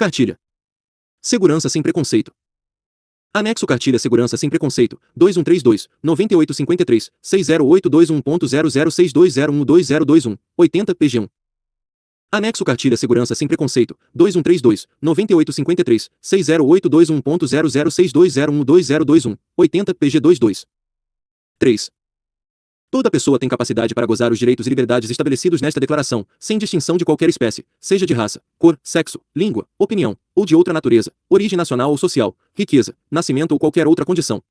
Cartilha. Segurança sem preconceito. Anexo Cartilha Segurança sem preconceito, 2132, 9853, 608221.0062012021, 80 PG1. Anexo Cartilha Segurança sem preconceito, 2132, 9853, 608221.0062012021, 80 PG22. 3. Toda pessoa tem capacidade para gozar os direitos e liberdades estabelecidos nesta declaração, sem distinção de qualquer espécie, seja de raça, cor, sexo, língua, opinião, ou de outra natureza, origem nacional ou social, riqueza, nascimento ou qualquer outra condição.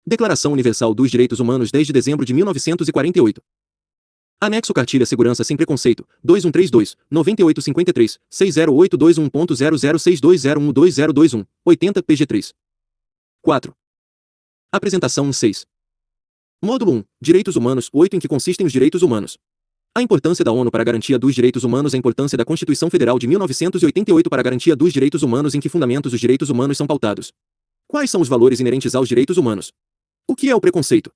Declaração Universal dos Direitos Humanos desde dezembro de 1948. Anexo Cartilha Segurança sem preconceito, 2132, 9853, 608221.0062012021, 80 PG3. 4. Apresentação 6. Módulo 1. Direitos Humanos 8. Em que consistem os direitos humanos? A importância da ONU para a garantia dos direitos humanos. A importância da Constituição Federal de 1988 para a garantia dos direitos humanos. Em que fundamentos os direitos humanos são pautados? Quais são os valores inerentes aos direitos humanos? O que é o preconceito?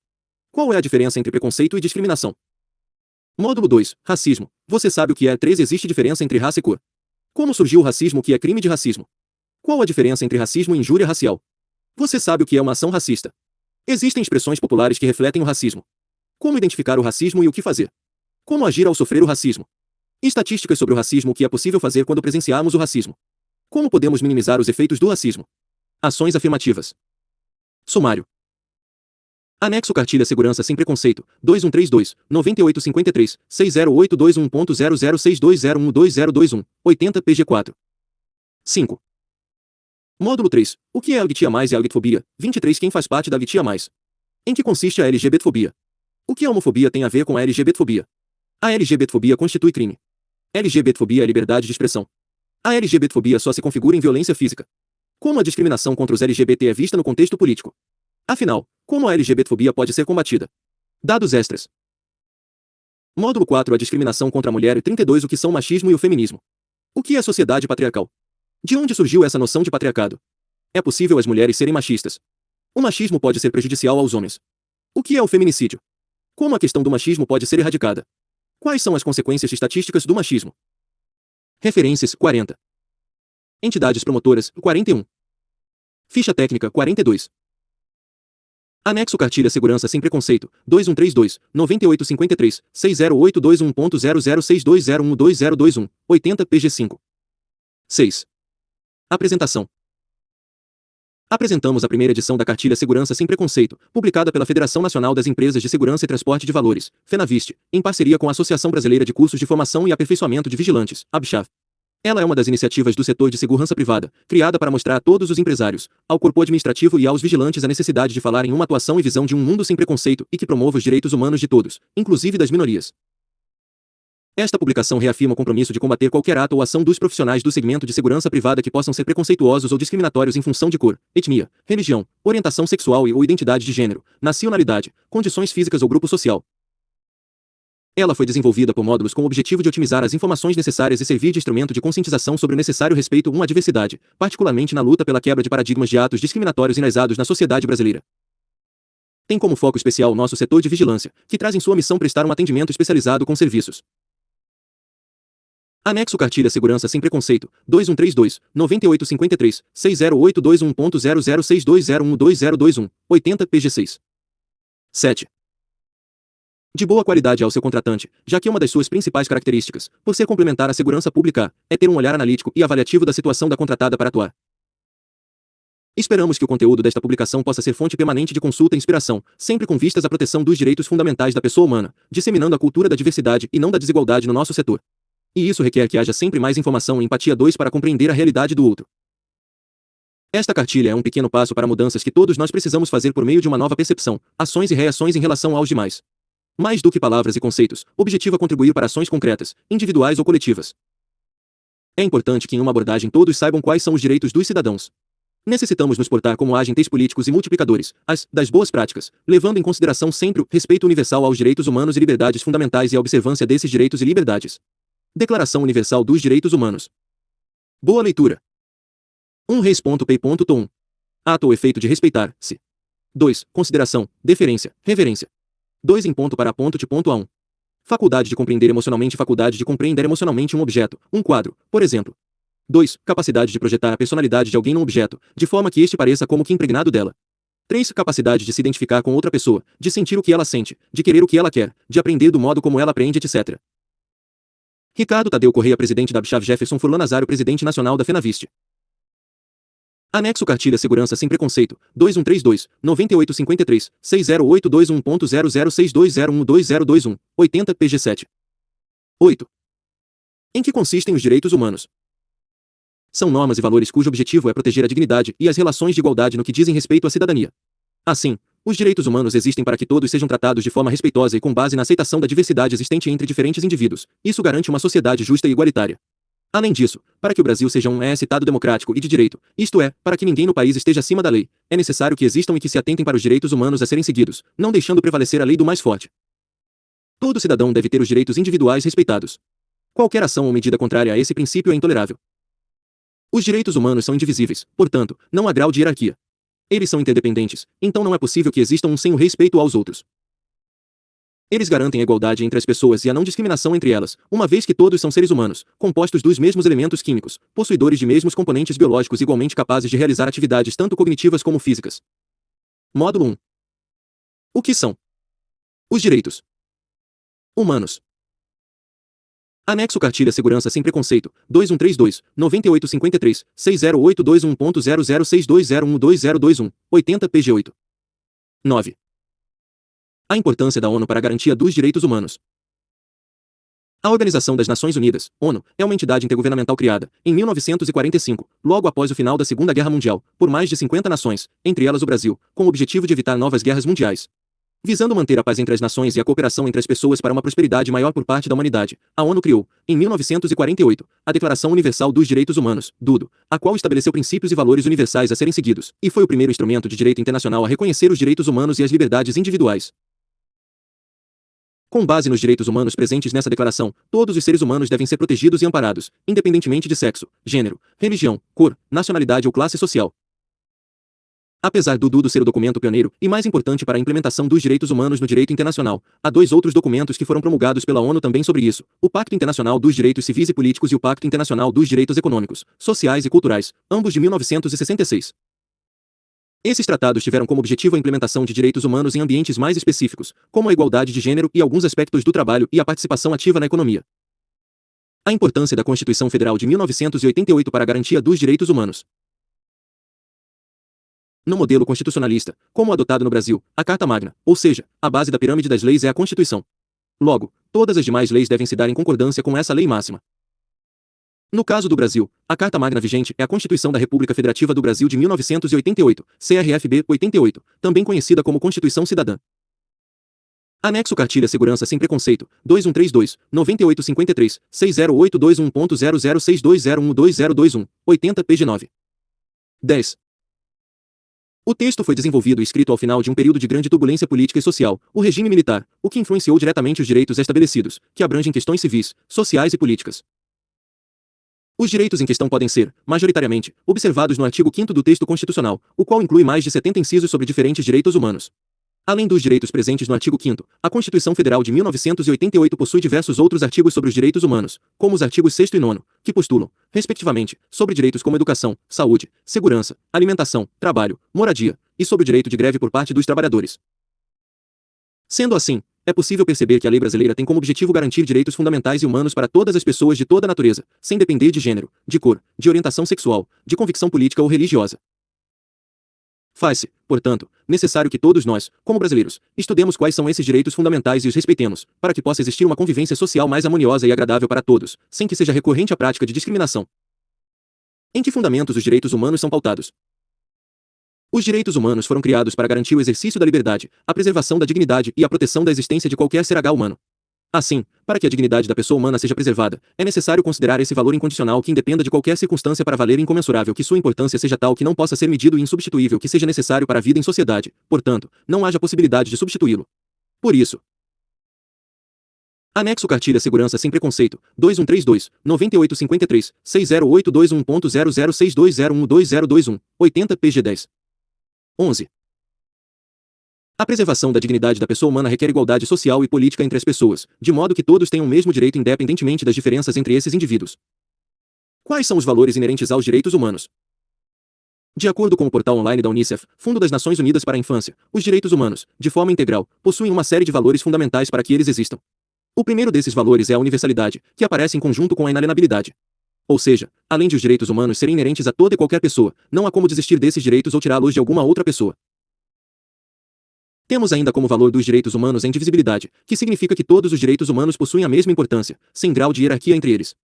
Qual é a diferença entre preconceito e discriminação? Módulo 2. Racismo. Você sabe o que é? 3. Existe diferença entre raça e cor. Como surgiu o racismo? O que é crime de racismo? Qual a diferença entre racismo e injúria racial? Você sabe o que é uma ação racista? Existem expressões populares que refletem o racismo. Como identificar o racismo e o que fazer? Como agir ao sofrer o racismo? Estatísticas sobre o racismo. O que é possível fazer quando presenciarmos o racismo? Como podemos minimizar os efeitos do racismo? Ações afirmativas. Sumário. Anexo Cartilha Segurança sem preconceito, 2132, 9853, 608221.0062012021, 80 PG4. 5. Módulo 3. O que é LGBTIA+, e LGBTfobia? 23. Quem faz parte da LGBTIA+? Em que consiste a LGBTfobia? O que a homofobia tem a ver com a LGBTfobia? A LGBTfobia constitui crime. LGBTfobia é liberdade de expressão. A LGBTfobia só se configura em violência física. Como a discriminação contra os LGBT é vista no contexto político? Afinal, como a LGBTfobia pode ser combatida? Dados extras. Módulo 4. A discriminação contra a mulher. E 32. O que são o machismo e o feminismo? O que é sociedade patriarcal? De onde surgiu essa noção de patriarcado? É possível as mulheres serem machistas? O machismo pode ser prejudicial aos homens. O que é o feminicídio? Como a questão do machismo pode ser erradicada? Quais são as consequências estatísticas do machismo? Referências 40. Entidades promotoras 41. Ficha técnica 42. Anexo Cartilha Segurança sem preconceito, 2132, 9853, 608221.0062012021, 80 PG5. 6. Apresentação. Apresentamos a primeira edição da Cartilha Segurança sem preconceito, publicada pela Federação Nacional das Empresas de Segurança e Transporte de Valores, FENAVIST, em parceria com a Associação Brasileira de Cursos de Formação e Aperfeiçoamento de Vigilantes, ABCHAV. Ela é uma das iniciativas do setor de segurança privada, criada para mostrar a todos os empresários, ao corpo administrativo e aos vigilantes a necessidade de falar em uma atuação e visão de um mundo sem preconceito e que promova os direitos humanos de todos, inclusive das minorias. Esta publicação reafirma o compromisso de combater qualquer ato ou ação dos profissionais do segmento de segurança privada que possam ser preconceituosos ou discriminatórios em função de cor, etnia, religião, orientação sexual ou identidade de gênero, nacionalidade, condições físicas ou grupo social. Ela foi desenvolvida por módulos com o objetivo de otimizar as informações necessárias e servir de instrumento de conscientização sobre o necessário respeito à diversidade, particularmente na luta pela quebra de paradigmas de atos discriminatórios enraizados na sociedade brasileira. Tem como foco especial o nosso setor de vigilância, que traz em sua missão prestar um atendimento especializado com serviços. Anexo Cartilha Segurança sem preconceito, 2132, 9853, 608221.0062012021, 80 PG6. 7. De boa qualidade ao seu contratante, já que uma das suas principais características, por ser complementar à segurança pública, é ter um olhar analítico e avaliativo da situação da contratada para atuar. Esperamos que o conteúdo desta publicação possa ser fonte permanente de consulta e inspiração, sempre com vistas à proteção dos direitos fundamentais da pessoa humana, disseminando a cultura da diversidade e não da desigualdade no nosso setor. E isso requer que haja sempre mais informação e empatia para compreender a realidade do outro. Esta cartilha é um pequeno passo para mudanças que todos nós precisamos fazer por meio de uma nova percepção, ações e reações em relação aos demais. Mais do que palavras e conceitos, objetiva contribuir para ações concretas, individuais ou coletivas. É importante que em uma abordagem todos saibam quais são os direitos dos cidadãos. Necessitamos nos portar como agentes políticos e multiplicadores, das boas práticas, levando em consideração sempre o respeito universal aos direitos humanos e liberdades fundamentais e a observância desses direitos e liberdades. Declaração Universal dos Direitos Humanos. Boa leitura. 1 Reis.pei.to1. Ato ou efeito de respeitar-se. 2. Consideração, deferência, reverência. 2 em ponto para ponto de ponto a 1. Faculdade de compreender emocionalmente. Faculdade de compreender emocionalmente um objeto, um quadro, por exemplo. 2. Capacidade de projetar a personalidade de alguém num objeto, de forma que este pareça como que impregnado dela. 3. Capacidade de se identificar com outra pessoa, de sentir o que ela sente, de querer o que ela quer, de aprender do modo como ela aprende, etc. Ricardo Tadeu Correia, presidente da Abchav. Jefferson Furlan Nazário, presidente nacional da Fenaviste. Anexo Cartilha Segurança Sem Preconceito, 2132, 9853, 60821.0062012021, 80 pg 7. 8. Em que consistem os direitos humanos? São normas e valores cujo objetivo é proteger a dignidade e as relações de igualdade no que dizem respeito à cidadania. Assim, os direitos humanos existem para que todos sejam tratados de forma respeitosa e com base na aceitação da diversidade existente entre diferentes indivíduos. Isso garante uma sociedade justa e igualitária. Além disso, para que o Brasil seja um Estado democrático e de direito, isto é, para que ninguém no país esteja acima da lei, é necessário que existam e que se atentem para os direitos humanos a serem seguidos, não deixando prevalecer a lei do mais forte. Todo cidadão deve ter os direitos individuais respeitados. Qualquer ação ou medida contrária a esse princípio é intolerável. Os direitos humanos são indivisíveis, portanto, não há grau de hierarquia. Eles são interdependentes, então não é possível que existam uns sem o respeito aos outros. Eles garantem a igualdade entre as pessoas e a não discriminação entre elas, uma vez que todos são seres humanos, compostos dos mesmos elementos químicos, possuidores de mesmos componentes biológicos igualmente capazes de realizar atividades tanto cognitivas como físicas. Módulo 1. O que são os direitos humanos? Anexo Cartilha Segurança Sem Preconceito, 2132, 9853, 60821.0062012021, 80 pg 8. 9. A importância da ONU para a garantia dos direitos humanos. A Organização das Nações Unidas, ONU, é uma entidade intergovernamental criada, em 1945, logo após o final da Segunda Guerra Mundial, por mais de 50 nações, entre elas o Brasil, com o objetivo de evitar novas guerras mundiais. Visando manter a paz entre as nações e a cooperação entre as pessoas para uma prosperidade maior por parte da humanidade, a ONU criou, em 1948, a Declaração Universal dos Direitos Humanos, DUDO, a qual estabeleceu princípios e valores universais a serem seguidos, e foi o primeiro instrumento de direito internacional a reconhecer os direitos humanos e as liberdades individuais. Com base nos direitos humanos presentes nessa declaração, todos os seres humanos devem ser protegidos e amparados, independentemente de sexo, gênero, religião, cor, nacionalidade ou classe social. Apesar do DUDO ser o documento pioneiro e mais importante para a implementação dos direitos humanos no direito internacional, há dois outros documentos que foram promulgados pela ONU também sobre isso: o Pacto Internacional dos Direitos Civis e Políticos e o Pacto Internacional dos Direitos Econômicos, Sociais e Culturais, ambos de 1966. Esses tratados tiveram como objetivo a implementação de direitos humanos em ambientes mais específicos, como a igualdade de gênero e alguns aspectos do trabalho e a participação ativa na economia. A importância da Constituição Federal de 1988 para a garantia dos direitos humanos. No modelo constitucionalista, como adotado no Brasil, a Carta Magna, ou seja, a base da pirâmide das leis é a Constituição. Logo, todas as demais leis devem se dar em concordância com essa lei máxima. No caso do Brasil, a Carta Magna vigente é a Constituição da República Federativa do Brasil de 1988, CRFB 88, também conhecida como Constituição Cidadã. Anexo Cartilha Segurança Sem Preconceito, 2132, 9853, 60821.0062012021, 80 pg 9. 10. O texto foi desenvolvido e escrito ao final de um período de grande turbulência política e social, o regime militar, o que influenciou diretamente os direitos estabelecidos, que abrangem questões civis, sociais e políticas. Os direitos em questão podem ser, majoritariamente, observados no artigo 5º do texto constitucional, o qual inclui mais de 70 incisos sobre diferentes direitos humanos. Além dos direitos presentes no artigo 5º, a Constituição Federal de 1988 possui diversos outros artigos sobre os direitos humanos, como os artigos 6º e 9º, que postulam, respectivamente, sobre direitos como educação, saúde, segurança, alimentação, trabalho, moradia, e sobre o direito de greve por parte dos trabalhadores. Sendo assim, é possível perceber que a lei brasileira tem como objetivo garantir direitos fundamentais e humanos para todas as pessoas de toda a natureza, sem depender de gênero, de cor, de orientação sexual, de convicção política ou religiosa. Faz-se, portanto, necessário que todos nós, como brasileiros, estudemos quais são esses direitos fundamentais e os respeitemos, para que possa existir uma convivência social mais harmoniosa e agradável para todos, sem que seja recorrente a prática de discriminação. Em que fundamentos os direitos humanos são pautados? Os direitos humanos foram criados para garantir o exercício da liberdade, a preservação da dignidade e a proteção da existência de qualquer ser humano. Assim, para que a dignidade da pessoa humana seja preservada, é necessário considerar esse valor incondicional que independa de qualquer circunstância para valer incomensurável, que sua importância seja tal que não possa ser medido e insubstituível, que seja necessário para a vida em sociedade, portanto, não haja possibilidade de substituí-lo. Por isso, Anexo Cartilha Segurança Sem Preconceito, 2132, 9853, 60821.0062012021, 80 pg 10. 11. A preservação da dignidade da pessoa humana requer igualdade social e política entre as pessoas, de modo que todos tenham o mesmo direito independentemente das diferenças entre esses indivíduos. Quais são os valores inerentes aos direitos humanos? De acordo com o portal online da Unicef, Fundo das Nações Unidas para a Infância, os direitos humanos, de forma integral, possuem uma série de valores fundamentais para que eles existam. O primeiro desses valores é a universalidade, que aparece em conjunto com a inalienabilidade. Ou seja, além de os direitos humanos serem inerentes a toda e qualquer pessoa, não há como desistir desses direitos ou tirá-los de alguma outra pessoa. Temos ainda como valor dos direitos humanos a indivisibilidade, que significa que todos os direitos humanos possuem a mesma importância, sem grau de hierarquia entre eles.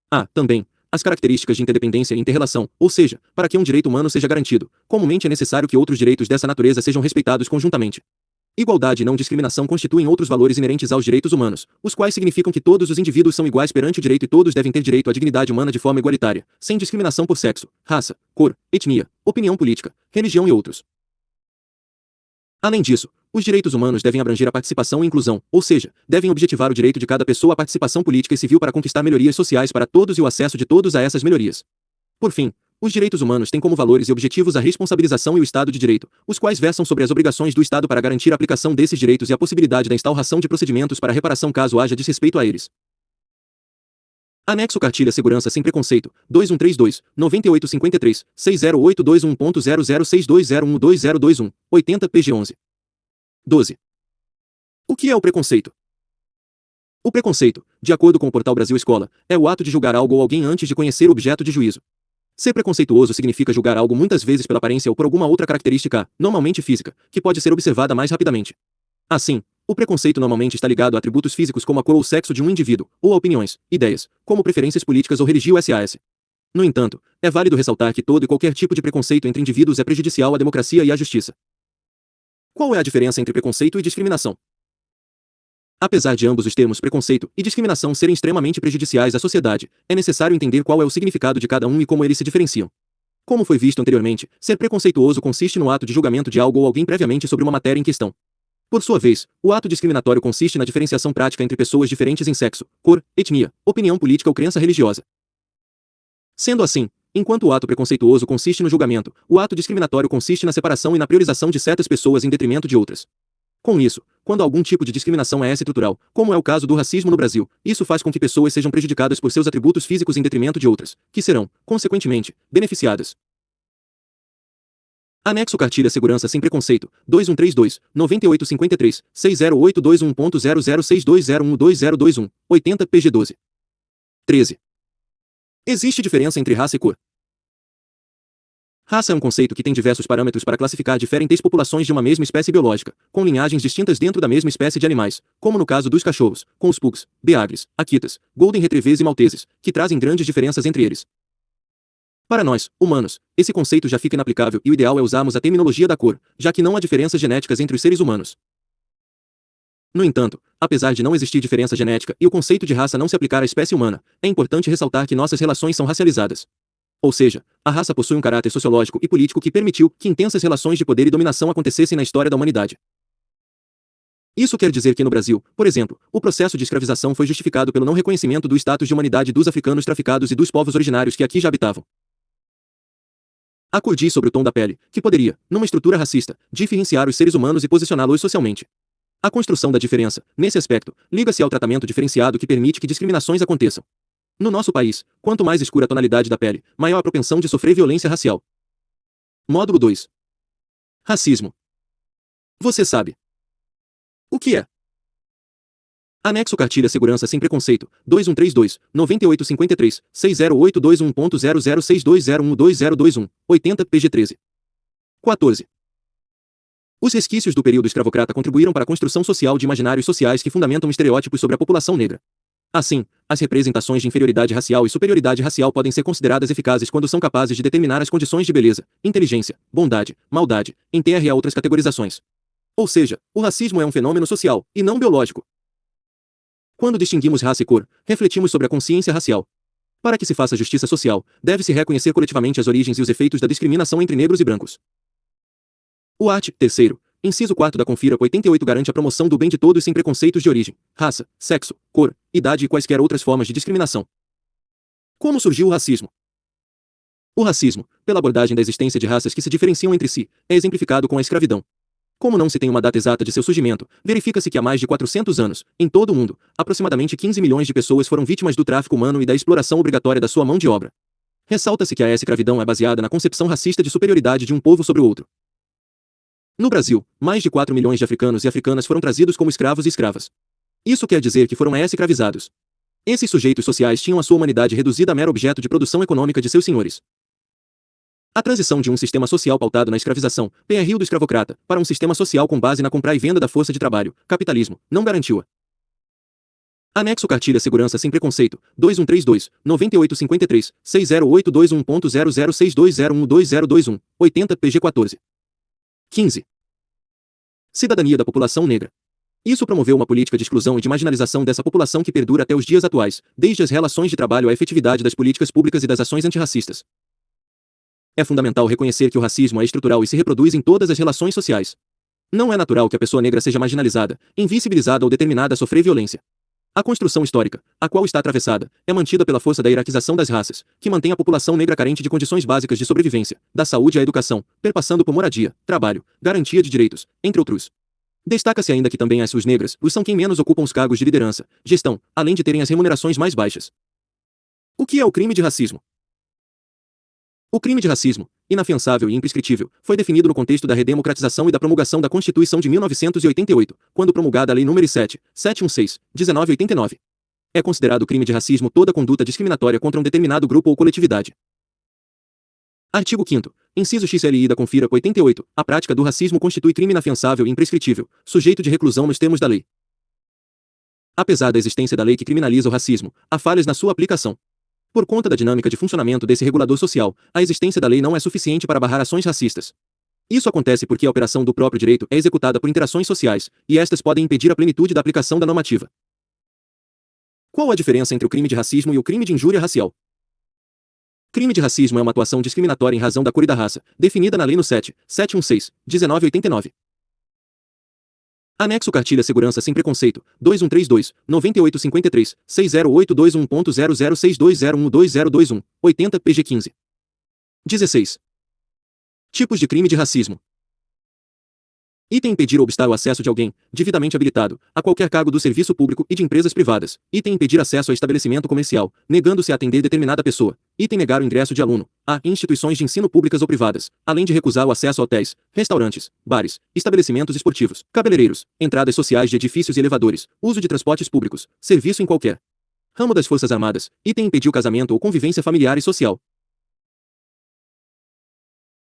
Há, também, as características de interdependência e interrelação, ou seja, para que um direito humano seja garantido, comumente é necessário que outros direitos dessa natureza sejam respeitados conjuntamente. Igualdade e não discriminação constituem outros valores inerentes aos direitos humanos, os quais significam que todos os indivíduos são iguais perante o direito e todos devem ter direito à dignidade humana de forma igualitária, sem discriminação por sexo, raça, cor, etnia, opinião política, religião e outros. Além disso, os direitos humanos devem abranger a participação e inclusão, ou seja, devem objetivar o direito de cada pessoa à participação política e civil para conquistar melhorias sociais para todos e o acesso de todos a essas melhorias. Por fim, os direitos humanos têm como valores e objetivos a responsabilização e o Estado de Direito, os quais versam sobre as obrigações do Estado para garantir a aplicação desses direitos e a possibilidade da instauração de procedimentos para reparação caso haja desrespeito a eles. Anexo Cartilha Segurança Sem Preconceito, 2132, 9853, 608221.0062012021, 80 pg 11. 12. O que é o preconceito? O preconceito, de acordo com o portal Brasil Escola, é o ato de julgar algo ou alguém antes de conhecer o objeto de juízo. Ser preconceituoso significa julgar algo muitas vezes pela aparência ou por alguma outra característica, normalmente física, que pode ser observada mais rapidamente. Assim, o preconceito normalmente está ligado a atributos físicos como a cor ou sexo de um indivíduo, ou a opiniões, ideias, como preferências políticas ou religião SAS. No entanto, é válido ressaltar que todo e qualquer tipo de preconceito entre indivíduos é prejudicial à democracia e à justiça. Qual é a diferença entre preconceito e discriminação? Apesar de ambos os termos preconceito e discriminação serem extremamente prejudiciais à sociedade, é necessário entender qual é o significado de cada um e como eles se diferenciam. Como foi visto anteriormente, ser preconceituoso consiste no ato de julgamento de algo ou alguém previamente sobre uma matéria em questão. Por sua vez, o ato discriminatório consiste na diferenciação prática entre pessoas diferentes em sexo, cor, etnia, opinião política ou crença religiosa. Sendo assim, enquanto o ato preconceituoso consiste no julgamento, o ato discriminatório consiste na separação e na priorização de certas pessoas em detrimento de outras. Com isso, quando algum tipo de discriminação é estrutural, como é o caso do racismo no Brasil, isso faz com que pessoas sejam prejudicadas por seus atributos físicos em detrimento de outras, que serão, consequentemente, beneficiadas. Anexo Cartilha Segurança Sem Preconceito, 2132, 9853, 608221.0062012021, 80 pg 12. 13. Existe diferença entre raça e cor. Raça é um conceito que tem diversos parâmetros para classificar diferentes populações de uma mesma espécie biológica, com linhagens distintas dentro da mesma espécie de animais, como no caso dos cachorros, com os pugs, beagres, akitas, golden retrievers e malteses, que trazem grandes diferenças entre eles. Para nós, humanos, esse conceito já fica inaplicável e o ideal é usarmos a terminologia da cor, já que não há diferenças genéticas entre os seres humanos. No entanto, apesar de não existir diferença genética e o conceito de raça não se aplicar à espécie humana, é importante ressaltar que nossas relações são racializadas. Ou seja, a raça possui um caráter sociológico e político que permitiu que intensas relações de poder e dominação acontecessem na história da humanidade. Isso quer dizer que no Brasil, por exemplo, o processo de escravização foi justificado pelo não reconhecimento do status de humanidade dos africanos traficados e dos povos originários que aqui já habitavam. A cor diz sobre o tom da pele, que poderia, numa estrutura racista, diferenciar os seres humanos e posicioná-los socialmente. A construção da diferença, nesse aspecto, liga-se ao tratamento diferenciado que permite que discriminações aconteçam. No nosso país, quanto mais escura a tonalidade da pele, maior a propensão de sofrer violência racial. Módulo 2. Racismo. Você sabe o que é? Anexo Cartilha Segurança Sem Preconceito, 2132, 9853, 608221.0062012021, 80 pg 13. 14. Os resquícios do período escravocrata contribuíram para a construção social de imaginários sociais que fundamentam estereótipos sobre a população negra. Assim, as representações de inferioridade racial e superioridade racial podem ser consideradas eficazes quando são capazes de determinar as condições de beleza, inteligência, bondade, maldade, entre outras categorizações. Ou seja, o racismo é um fenômeno social, e não biológico. Quando distinguimos raça e cor, refletimos sobre a consciência racial. Para que se faça justiça social, deve-se reconhecer coletivamente as origens e os efeitos da discriminação entre negros e brancos. O art. 3º, inciso 4 da Confira 88 garante a promoção do bem de todos sem preconceitos de origem, raça, sexo, cor, idade e quaisquer outras formas de discriminação. Como surgiu o racismo? O racismo, pela abordagem da existência de raças que se diferenciam entre si, é exemplificado com a escravidão. Como não se tem uma data exata de seu surgimento, verifica-se que há mais de 400 anos, em todo o mundo, aproximadamente 15 milhões de pessoas foram vítimas do tráfico humano e da exploração obrigatória da sua mão de obra. Ressalta-se que a escravidão é baseada na concepção racista de superioridade de um povo sobre o outro. No Brasil, mais de 4 milhões de africanos e africanas foram trazidos como escravos e escravas. Isso quer dizer que foram escravizados. Esses sujeitos sociais tinham a sua humanidade reduzida a mero objeto de produção econômica de seus senhores. A transição de um sistema social pautado na escravização, PRU do escravocrata, para um sistema social com base na compra e venda da força de trabalho, capitalismo, não garantiu-a. Anexo Cartilha Segurança Sem Preconceito, 2132, 9853, 6082100620120221, 80 PG 14. 15. Cidadania da população negra. Isso promoveu uma política de exclusão e de marginalização dessa população que perdura até os dias atuais, desde as relações de trabalho à efetividade das políticas públicas e das ações antirracistas. É fundamental reconhecer que o racismo é estrutural e se reproduz em todas as relações sociais. Não é natural que a pessoa negra seja marginalizada, invisibilizada ou determinada a sofrer violência. A construção histórica, a qual está atravessada, é mantida pela força da hierarquização das raças, que mantém a população negra carente de condições básicas de sobrevivência, da saúde à educação, perpassando por moradia, trabalho, garantia de direitos, entre outros. Destaca-se ainda que também as suas negras, os são quem menos ocupam os cargos de liderança, gestão, além de terem as remunerações mais baixas. O que é o crime de racismo? O crime de racismo, inafiançável e imprescritível, foi definido no contexto da redemocratização e da promulgação da Constituição de 1988, quando promulgada a Lei nº 7.716, 1989. É considerado crime de racismo toda conduta discriminatória contra um determinado grupo ou coletividade. Artigo 5º. Inciso XLI da Confira 88. A prática do racismo constitui crime inafiançável e imprescritível, sujeito de reclusão nos termos da lei. Apesar da existência da lei que criminaliza o racismo, há falhas na sua aplicação. Por conta da dinâmica de funcionamento desse regulador social, a existência da lei não é suficiente para barrar ações racistas. Isso acontece porque a operação do próprio direito é executada por interações sociais, e estas podem impedir a plenitude da aplicação da normativa. Qual a diferença entre o crime de racismo e o crime de injúria racial? Crime de racismo é uma atuação discriminatória em razão da cor e da raça, definida na Lei nº 7.716, 1989. Anexo Cartilha Segurança Sem Preconceito, 2132, 9853, 608221.0062012021, 80 PG 15. 16. Tipos de crime de racismo. Item impedir ou obstar o acesso de alguém, devidamente habilitado, a qualquer cargo do serviço público e de empresas privadas. Item impedir acesso a estabelecimento comercial, negando-se a atender determinada pessoa. Item negar o ingresso de aluno a instituições de ensino públicas ou privadas, além de recusar o acesso a hotéis, restaurantes, bares, estabelecimentos esportivos, cabeleireiros, entradas sociais de edifícios e elevadores, uso de transportes públicos, serviço em qualquer ramo das Forças Armadas. Item impedir o casamento ou convivência familiar e social.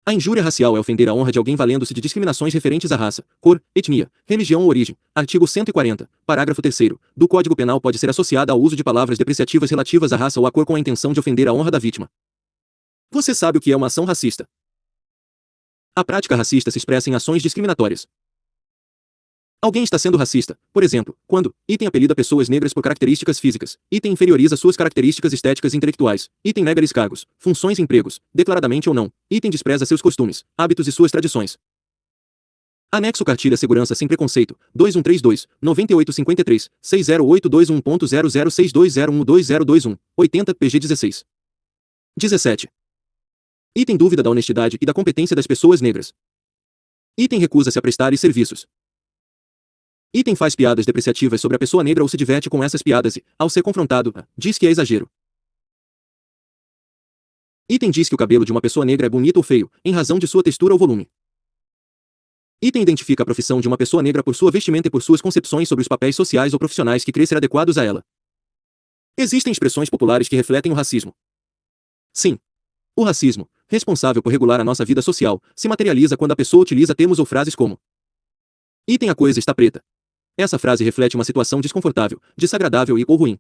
A injúria racial é ofender a honra de alguém valendo-se de discriminações referentes à raça, cor, etnia, religião ou origem. Artigo 140, parágrafo 3º, do Código Penal pode ser associada ao uso de palavras depreciativas relativas à raça ou à cor com a intenção de ofender a honra da vítima. Você sabe o que é uma ação racista? A prática racista se expressa em ações discriminatórias. Alguém está sendo racista, por exemplo, quando item apelida pessoas negras por características físicas, item inferioriza suas características estéticas e intelectuais, item nega-lhes cargos, funções e empregos, declaradamente ou não, item despreza seus costumes, hábitos e suas tradições. Anexo Cartilha Segurança Sem Preconceito, 2132, 9853, 608221.0062012021, 80 PG 16. 17. Item dúvida da honestidade e da competência das pessoas negras. Item recusa-se a prestar serviços. Item faz piadas depreciativas sobre a pessoa negra ou se diverte com essas piadas e, ao ser confrontado, diz que é exagero. Item diz que o cabelo de uma pessoa negra é bonito ou feio, em razão de sua textura ou volume. Item identifica a profissão de uma pessoa negra por sua vestimenta e por suas concepções sobre os papéis sociais ou profissionais que crescer adequados a ela. Existem expressões populares que refletem o racismo. Sim. O racismo, responsável por regular a nossa vida social, se materializa quando a pessoa utiliza termos ou frases como: item a coisa está preta. Essa frase reflete uma situação desconfortável, desagradável ou ruim.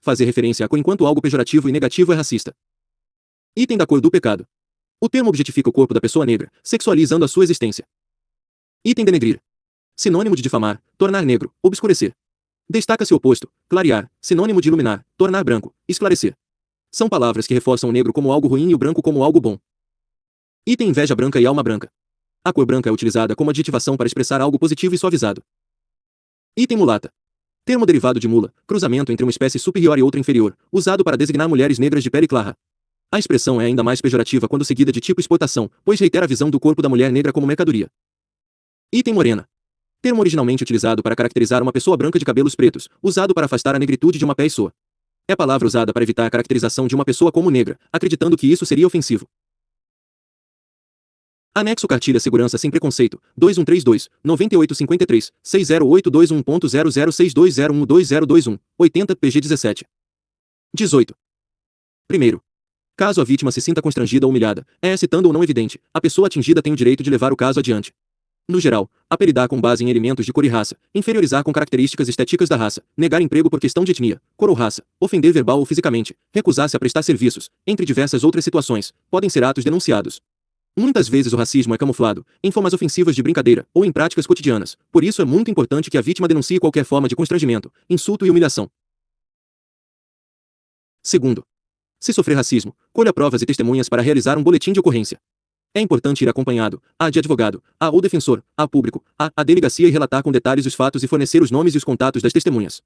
Fazer referência à cor enquanto algo pejorativo e negativo é racista. Item da cor do pecado. O termo objetifica o corpo da pessoa negra, sexualizando a sua existência. Item denegrir. Sinônimo de difamar, tornar negro, obscurecer. Destaca-se o oposto, clarear, sinônimo de iluminar, tornar branco, esclarecer. São palavras que reforçam o negro como algo ruim e o branco como algo bom. Item inveja branca e alma branca. A cor branca é utilizada como adjetivação para expressar algo positivo e suavizado. Item mulata. Termo derivado de mula, cruzamento entre uma espécie superior e outra inferior, usado para designar mulheres negras de pele clara. A expressão é ainda mais pejorativa quando seguida de tipo exportação, pois reitera a visão do corpo da mulher negra como mercadoria. Item morena. Termo originalmente utilizado para caracterizar uma pessoa branca de cabelos pretos, usado para afastar a negritude de uma pessoa. É palavra usada para evitar a caracterização de uma pessoa como negra, acreditando que isso seria ofensivo. Anexo Cartilha Segurança Sem Preconceito, 2132, 9853, 60821.0062012021, 80 PG 17. 18. Primeiro. Caso a vítima se sinta constrangida ou humilhada, excitando ou não evidente, a pessoa atingida tem o direito de levar o caso adiante. No geral, apelidar com base em elementos de cor e raça, inferiorizar com características estéticas da raça, negar emprego por questão de etnia, cor ou raça, ofender verbal ou fisicamente, recusar-se a prestar serviços, entre diversas outras situações, podem ser atos denunciados. Muitas vezes o racismo é camuflado, em formas ofensivas de brincadeira, ou em práticas cotidianas, por isso é muito importante que a vítima denuncie qualquer forma de constrangimento, insulto e humilhação. Segundo. Se sofrer racismo, colha provas e testemunhas para realizar um boletim de ocorrência. É importante ir acompanhado, a de advogado, a ou defensor, a público, a delegacia e relatar com detalhes os fatos e fornecer os nomes e os contatos das testemunhas.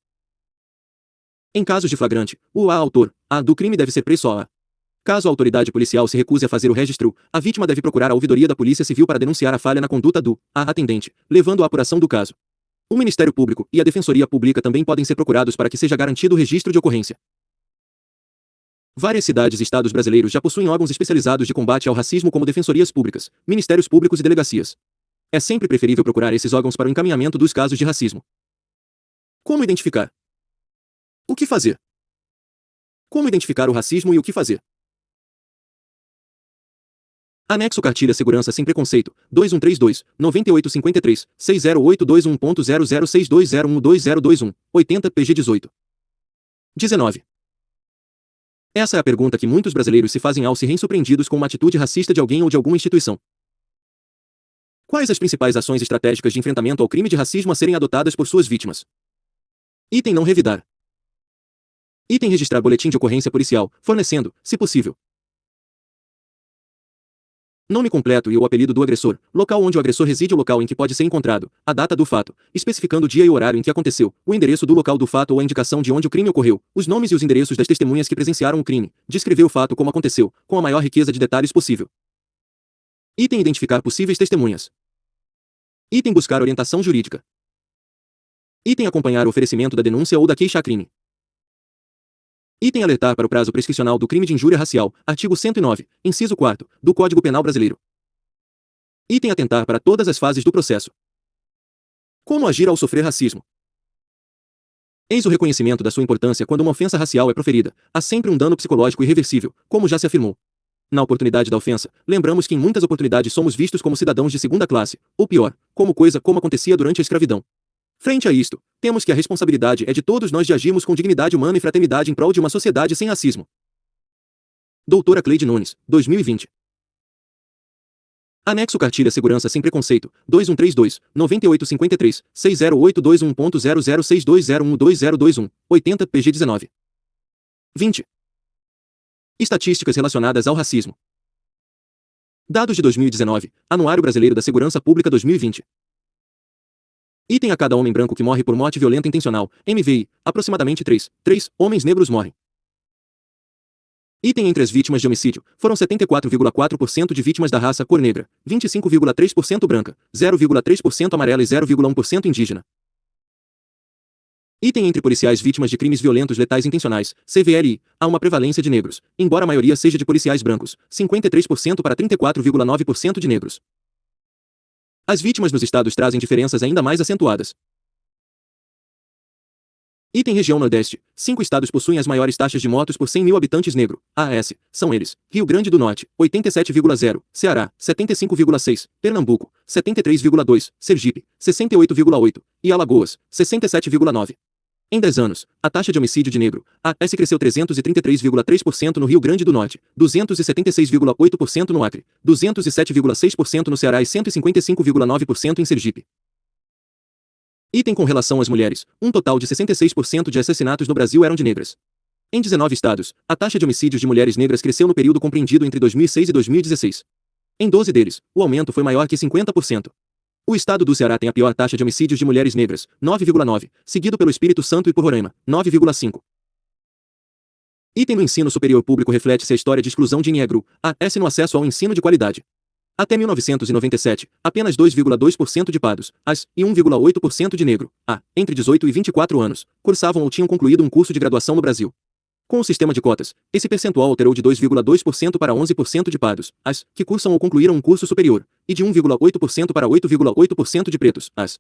Em casos de flagrante, o autor, do crime deve ser preso ao a. Caso a autoridade policial se recuse a fazer o registro, a vítima deve procurar a ouvidoria da Polícia Civil para denunciar a falha na conduta do atendente, levando à apuração do caso. O Ministério Público e a Defensoria Pública também podem ser procurados para que seja garantido o registro de ocorrência. Várias cidades e estados brasileiros já possuem órgãos especializados de combate ao racismo como defensorias públicas, ministérios públicos e delegacias. É sempre preferível procurar esses órgãos para o encaminhamento dos casos de racismo. Como identificar? O que fazer? Como identificar o racismo e o que fazer? Anexo Cartilha Segurança Sem Preconceito, 2132, 9853, 60821.0062012021, 80 PG 18. 19. Essa é a pergunta que muitos brasileiros se fazem ao se verem surpreendidos com uma atitude racista de alguém ou de alguma instituição. Quais as principais ações estratégicas de enfrentamento ao crime de racismo a serem adotadas por suas vítimas? Item não revidar. Item registrar boletim de ocorrência policial, fornecendo, se possível, nome completo e o apelido do agressor, local onde o agressor reside ou local em que pode ser encontrado, a data do fato, especificando o dia e o horário em que aconteceu, o endereço do local do fato ou a indicação de onde o crime ocorreu, os nomes e os endereços das testemunhas que presenciaram o crime, descrever o fato como aconteceu, com a maior riqueza de detalhes possível. Item identificar possíveis testemunhas. Item buscar orientação jurídica. Item acompanhar o oferecimento da denúncia ou da queixa-crime. Item alertar para o prazo prescricional do crime de injúria racial, artigo 109, inciso 4, do Código Penal Brasileiro. Item atentar para todas as fases do processo. Como agir ao sofrer racismo? Eis o reconhecimento da sua importância quando uma ofensa racial é proferida. Há sempre um dano psicológico irreversível, como já se afirmou. Na oportunidade da ofensa, lembramos que em muitas oportunidades somos vistos como cidadãos de segunda classe, ou pior, como acontecia durante a escravidão. Frente a isto, temos que a responsabilidade é de todos nós de agirmos com dignidade humana e fraternidade em prol de uma sociedade sem racismo. Doutora Cleide Nunes, 2020. Anexo Cartilha Segurança Sem Preconceito, 2132, 9853, 60821.0062012021, 80 PG 19. 20. Estatísticas relacionadas ao racismo. Dados de 2019, Anuário Brasileiro da Segurança Pública 2020. Item a cada homem branco que morre por morte violenta intencional, MVI, aproximadamente 3 homens negros morrem. Item entre as vítimas de homicídio, foram 74,4% de vítimas da raça cor negra, 25,3% branca, 0,3% amarela e 0,1% indígena. Item entre policiais vítimas de crimes violentos letais intencionais, CVLI, há uma prevalência de negros, embora a maioria seja de policiais brancos, 53% para 34,9% de negros. As vítimas nos estados trazem diferenças ainda mais acentuadas. Item Região Nordeste. 5 estados possuem as maiores taxas de mortos por 100 mil habitantes negro. AS. São eles: Rio Grande do Norte, 87,0. Ceará, 75,6. Pernambuco, 73,2. Sergipe, 68,8. E Alagoas, 67,9. Em 10 anos, a taxa de homicídio de negro, AS cresceu 333,3% no Rio Grande do Norte, 276,8% no Acre, 207,6% no Ceará e 155,9% em Sergipe. Item com relação às mulheres, um total de 66% de assassinatos no Brasil eram de negras. Em 19 estados, a taxa de homicídios de mulheres negras cresceu no período compreendido entre 2006 e 2016. Em 12 deles, o aumento foi maior que 50%. O estado do Ceará tem a pior taxa de homicídios de mulheres negras, 9,9, seguido pelo Espírito Santo e por Roraima, 9,5. Item no ensino superior público reflete-se a história de exclusão de negro, AS no acesso ao ensino de qualidade. Até 1997, apenas 2,2% de pardos, AS, e 1,8% de negro, entre 18 e 24 anos, cursavam ou tinham concluído um curso de graduação no Brasil. Com o sistema de cotas, esse percentual alterou de 2,2% para 11% de pardos, as que cursam ou concluíram um curso superior, e de 1,8% para 8,8% de pretos, as.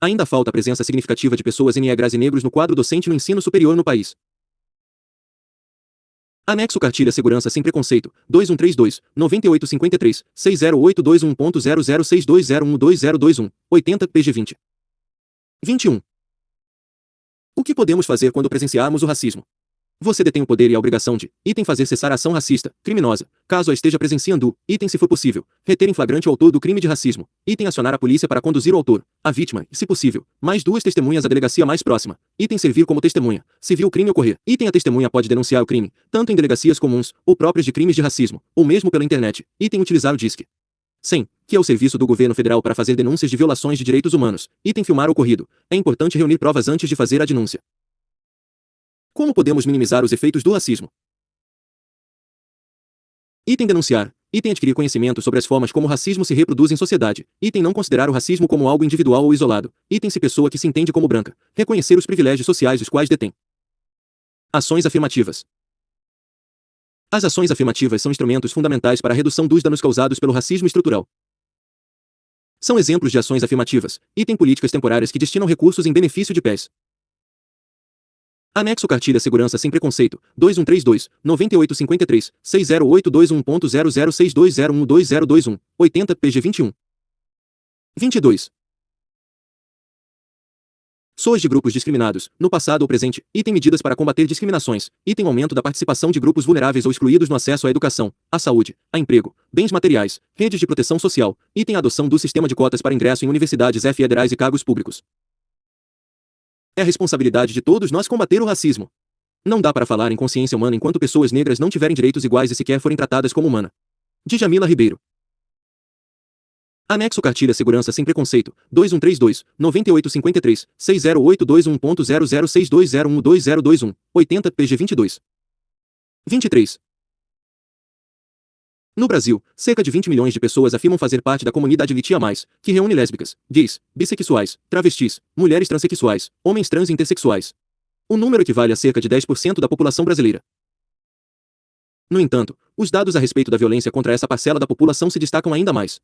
Ainda falta a presença significativa de pessoas negras e negros no quadro docente no ensino superior no país. Anexo Cartilha Segurança Sem Preconceito, 2132, 9853, 60821.0062012021, 80 pg 20. 21. O que podemos fazer quando presenciarmos o racismo? Você detém o poder e a obrigação de, item fazer cessar a ação racista, criminosa, caso a esteja presenciando, item se for possível, reter em flagrante o autor do crime de racismo, item acionar a polícia para conduzir o autor, a vítima e, se possível, mais duas testemunhas à delegacia mais próxima, item servir como testemunha, se viu o crime ocorrer, item a testemunha pode denunciar o crime, tanto em delegacias comuns, ou próprias de crimes de racismo, ou mesmo pela internet, item utilizar o Disque 100, que é o serviço do governo federal para fazer denúncias de violações de direitos humanos, item filmar o ocorrido, é importante reunir provas antes de fazer a denúncia. Como podemos minimizar os efeitos do racismo? Item denunciar. Item adquirir conhecimento sobre as formas como o racismo se reproduz em sociedade. Item não considerar o racismo como algo individual ou isolado. Item se pessoa que se entende como branca. Reconhecer os privilégios sociais os quais detém. Ações afirmativas. As ações afirmativas são instrumentos fundamentais para a redução dos danos causados pelo racismo estrutural. São exemplos de ações afirmativas. Item políticas temporárias que destinam recursos em benefício de pés. Anexo Cartilha Segurança Sem Preconceito, 2132, 9853, 60821.0062012021, 80 pg 21. 22. SOAs de grupos discriminados, no passado ou presente, item medidas para combater discriminações, item aumento da participação de grupos vulneráveis ou excluídos no acesso à educação, à saúde, a emprego, bens materiais, redes de proteção social, item adoção do sistema de cotas para ingresso em universidades federais e cargos públicos. É a responsabilidade de todos nós combater o racismo. Não dá para falar em consciência humana enquanto pessoas negras não tiverem direitos iguais e sequer forem tratadas como humana. Djamila Ribeiro. Anexo Cartilha Segurança Sem Preconceito, 2132, 9853, 60821.0062012021, 80 pg 22. 23. No Brasil, cerca de 20 milhões de pessoas afirmam fazer parte da comunidade LGBTIA+, que reúne lésbicas, gays, bissexuais, travestis, mulheres transexuais, homens trans e intersexuais. O número equivale a cerca de 10% da população brasileira. No entanto, os dados a respeito da violência contra essa parcela da população se destacam ainda mais.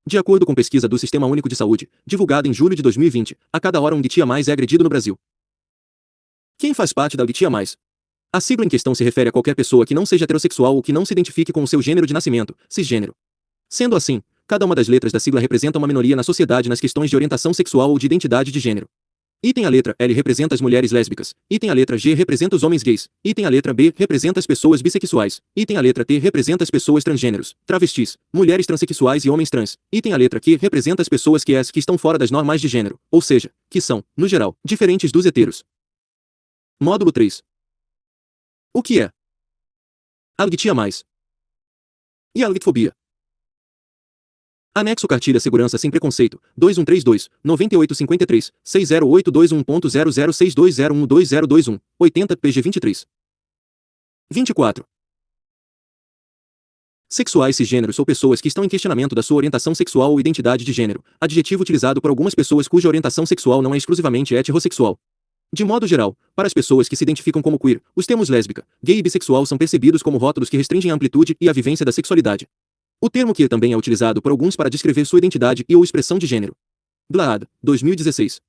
De acordo com pesquisa do Sistema Único de Saúde, divulgada em julho de 2020, a cada hora um LGBTIA+ é agredido no Brasil. Quem faz parte da LGBTIA+? A sigla em questão se refere a qualquer pessoa que não seja heterossexual ou que não se identifique com o seu gênero de nascimento, cisgênero. Sendo assim, cada uma das letras da sigla representa uma minoria na sociedade nas questões de orientação sexual ou de identidade de gênero. Item a letra L representa as mulheres lésbicas, item a letra G representa os homens gays, item a letra B representa as pessoas bissexuais, item a letra T representa as pessoas transgêneros, travestis, mulheres transexuais e homens trans, item a letra Q representa as pessoas que estão fora das normas de gênero, ou seja, que são, no geral, diferentes dos heteros. Módulo 3. O que é a LGBTIA+? E a LGBTfobia? Anexo Cartilha Segurança Sem Preconceito, 2132, 9853, 60821.0062012021, 80 pg 23. 24. Sexuais cisgêneros ou pessoas que estão em questionamento da sua orientação sexual ou identidade de gênero, adjetivo utilizado por algumas pessoas cuja orientação sexual não é exclusivamente heterossexual. De modo geral, para as pessoas que se identificam como queer, os termos lésbica, gay e bissexual são percebidos como rótulos que restringem a amplitude e a vivência da sexualidade. O termo queer também é utilizado por alguns para descrever sua identidade e ou expressão de gênero. Blaad, 2016.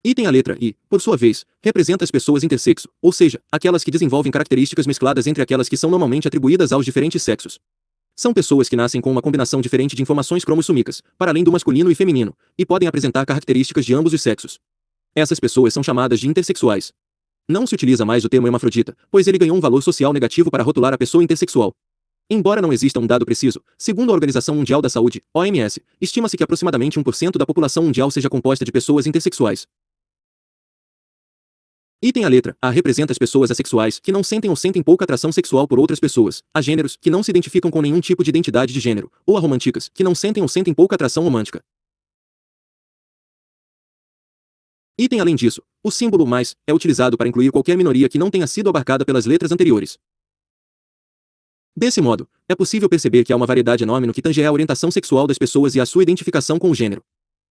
Item a letra I, por sua vez, representa as pessoas intersexo, ou seja, aquelas que desenvolvem características mescladas entre aquelas que são normalmente atribuídas aos diferentes sexos. São pessoas que nascem com uma combinação diferente de informações cromossômicas, para além do masculino e feminino, e podem apresentar características de ambos os sexos. Essas pessoas são chamadas de intersexuais. Não se utiliza mais o termo hermafrodita, pois ele ganhou um valor social negativo para rotular a pessoa intersexual. Embora não exista um dado preciso, segundo a Organização Mundial da Saúde, OMS, estima-se que aproximadamente 1% da população mundial seja composta de pessoas intersexuais. Item a letra A representa as pessoas assexuais que não sentem ou sentem pouca atração sexual por outras pessoas, agêneros que não se identificam com nenhum tipo de identidade de gênero, ou aromânticas que não sentem ou sentem pouca atração romântica. Item além disso, o símbolo mais é utilizado para incluir qualquer minoria que não tenha sido abarcada pelas letras anteriores. Desse modo, é possível perceber que há uma variedade enorme no que tange à orientação sexual das pessoas e à sua identificação com o gênero.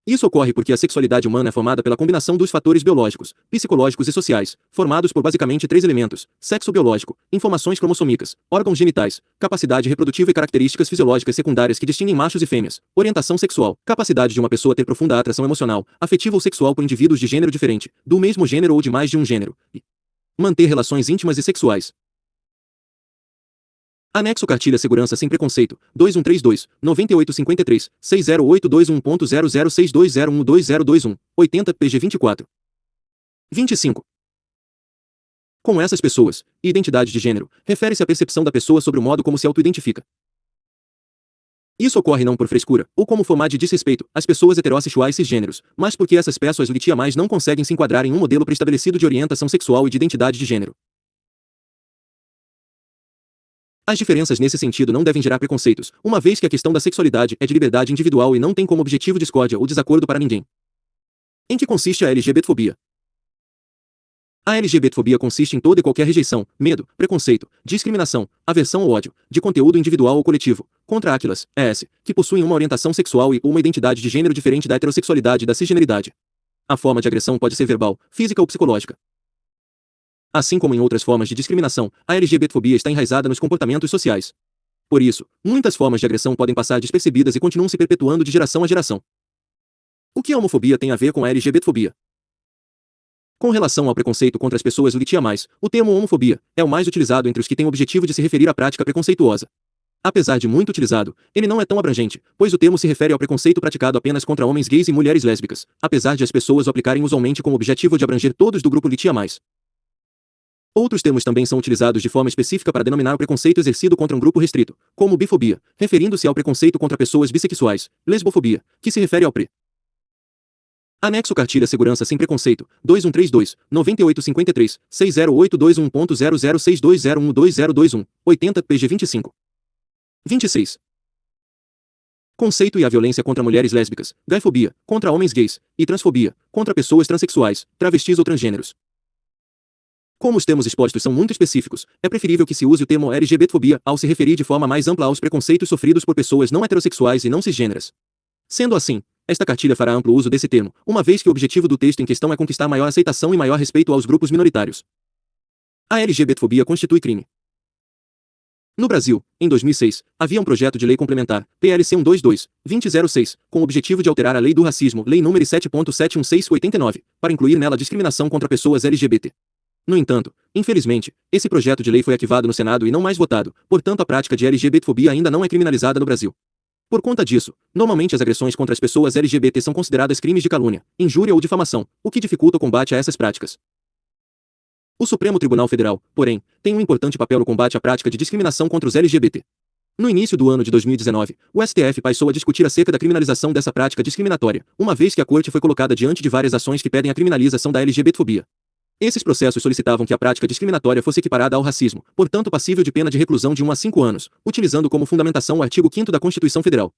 Isso ocorre porque a sexualidade humana é formada pela combinação dos fatores biológicos, psicológicos e sociais, formados por basicamente 3 elementos: sexo biológico, informações cromossômicas, órgãos genitais, capacidade reprodutiva e características fisiológicas secundárias que distinguem machos e fêmeas, orientação sexual, capacidade de uma pessoa ter profunda atração emocional, afetiva ou sexual por indivíduos de gênero diferente, do mesmo gênero ou de mais de um gênero, e manter relações íntimas e sexuais. Anexo Cartilha Segurança Sem Preconceito, 2132, 9853, 60821.0062012021, 80 PG 24. 25. Com essas pessoas, identidade de gênero, refere-se à percepção da pessoa sobre o modo como se auto-identifica. Isso ocorre não por frescura, ou como forma de desrespeito, às pessoas heterossexuais cisgêneros, mas porque essas pessoas mais não conseguem se enquadrar em um modelo preestabelecido de orientação sexual e de identidade de gênero. As diferenças nesse sentido não devem gerar preconceitos, uma vez que a questão da sexualidade é de liberdade individual e não tem como objetivo discórdia ou desacordo para ninguém. Em que consiste a LGBTfobia? A LGBTfobia consiste em toda e qualquer rejeição, medo, preconceito, discriminação, aversão ou ódio, de conteúdo individual ou coletivo, contra aquelas, que possuem uma orientação sexual e ou uma identidade de gênero diferente da heterossexualidade e da cisgeneridade. A forma de agressão pode ser verbal, física ou psicológica. Assim como em outras formas de discriminação, a LGBTfobia está enraizada nos comportamentos sociais. Por isso, muitas formas de agressão podem passar despercebidas e continuam se perpetuando de geração a geração. O que a homofobia tem a ver com a LGBTfobia? Com relação ao preconceito contra as pessoas LGBTQIA+, o termo homofobia é o mais utilizado entre os que têm o objetivo de se referir à prática preconceituosa. Apesar de muito utilizado, ele não é tão abrangente, pois o termo se refere ao preconceito praticado apenas contra homens gays e mulheres lésbicas, apesar de as pessoas o aplicarem usualmente com o objetivo de abranger todos do grupo LGBTQIA+. Outros termos também são utilizados de forma específica para denominar o preconceito exercido contra um grupo restrito, como bifobia, referindo-se ao preconceito contra pessoas bissexuais, lesbofobia, que se refere ao Anexo Cartilha Segurança Sem Preconceito, 2132, 9853, 60821.0062012021, 80 PG 25. 26. Conceito e a violência contra mulheres lésbicas, gaifobia, contra homens gays, e transfobia, contra pessoas transexuais, travestis ou transgêneros. Como os termos expostos são muito específicos, é preferível que se use o termo LGBTfobia ao se referir de forma mais ampla aos preconceitos sofridos por pessoas não heterossexuais e não cisgêneras. Sendo assim, esta cartilha fará amplo uso desse termo, uma vez que o objetivo do texto em questão é conquistar maior aceitação e maior respeito aos grupos minoritários. A LGBTfobia constitui crime. No Brasil, em 2006, havia um projeto de lei complementar, PLC 122-2006, com o objetivo de alterar a Lei do Racismo, Lei nº 7.716/89, para incluir nela a discriminação contra pessoas LGBT. No entanto, infelizmente, esse projeto de lei foi arquivado no Senado e não mais votado, portanto a prática de LGBTfobia ainda não é criminalizada no Brasil. Por conta disso, normalmente as agressões contra as pessoas LGBT são consideradas crimes de calúnia, injúria ou difamação, o que dificulta o combate a essas práticas. O Supremo Tribunal Federal, porém, tem um importante papel no combate à prática de discriminação contra os LGBT. No início do ano de 2019, o STF passou a discutir acerca da criminalização dessa prática discriminatória, uma vez que a corte foi colocada diante de várias ações que pedem a criminalização da LGBTfobia. Esses processos solicitavam que a prática discriminatória fosse equiparada ao racismo, portanto passível de pena de reclusão de 1 a 5 anos, utilizando como fundamentação o artigo 5º da Constituição Federal.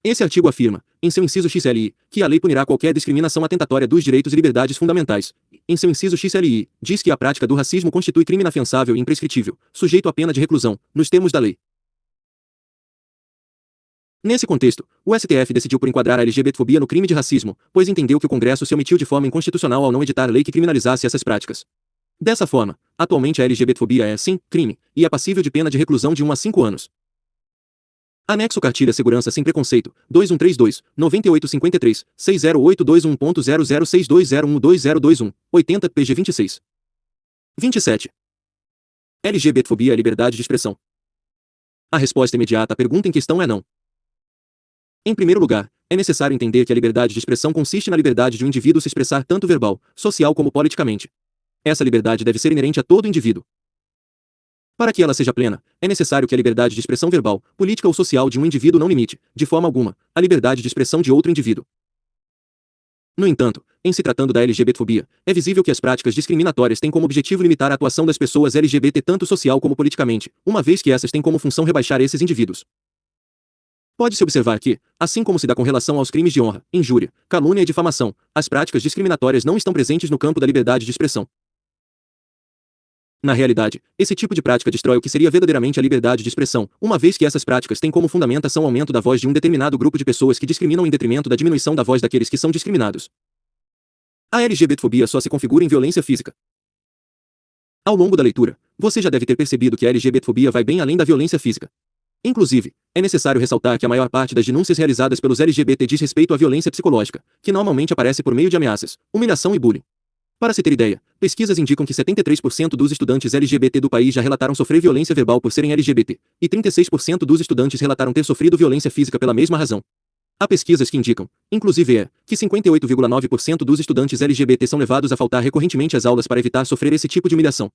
Esse artigo afirma, em seu inciso XLI, que a lei punirá qualquer discriminação atentatória dos direitos e liberdades fundamentais. Em seu inciso XLI, diz que a prática do racismo constitui crime inafiançável e imprescritível, sujeito à pena de reclusão, nos termos da lei. Nesse contexto, o STF decidiu por enquadrar a LGBTfobia no crime de racismo, pois entendeu que o Congresso se omitiu de forma inconstitucional ao não editar lei que criminalizasse essas práticas. Dessa forma, atualmente a LGBTfobia é, sim, crime, e é passível de pena de reclusão de 1 a 5 anos. Anexo Cartilha Segurança Sem Preconceito, 2132, 9853, 60821.0062012021, 80 PG 26. 27. LGBTfobia é liberdade de expressão. A resposta imediata à pergunta em questão é não. Em primeiro lugar, é necessário entender que a liberdade de expressão consiste na liberdade de um indivíduo se expressar tanto verbal, social como politicamente. Essa liberdade deve ser inerente a todo indivíduo. Para que ela seja plena, é necessário que a liberdade de expressão verbal, política ou social de um indivíduo não limite, de forma alguma, a liberdade de expressão de outro indivíduo. No entanto, em se tratando da LGBTfobia, é visível que as práticas discriminatórias têm como objetivo limitar a atuação das pessoas LGBT tanto social como politicamente, uma vez que essas têm como função rebaixar esses indivíduos. Pode-se observar que, assim como se dá com relação aos crimes de honra, injúria, calúnia e difamação, as práticas discriminatórias não estão presentes no campo da liberdade de expressão. Na realidade, esse tipo de prática destrói o que seria verdadeiramente a liberdade de expressão, uma vez que essas práticas têm como fundamentação o aumento da voz de um determinado grupo de pessoas que discriminam em detrimento da diminuição da voz daqueles que são discriminados. A LGBTfobia só se configura em violência física. Ao longo da leitura, você já deve ter percebido que a LGBTfobia vai bem além da violência física. Inclusive, é necessário ressaltar que a maior parte das denúncias realizadas pelos LGBT diz respeito à violência psicológica, que normalmente aparece por meio de ameaças, humilhação e bullying. Para se ter ideia, pesquisas indicam que 73% dos estudantes LGBT do país já relataram sofrer violência verbal por serem LGBT, e 36% dos estudantes relataram ter sofrido violência física pela mesma razão. Há pesquisas que indicam, inclusive que 58,9% dos estudantes LGBT são levados a faltar recorrentemente às aulas para evitar sofrer esse tipo de humilhação.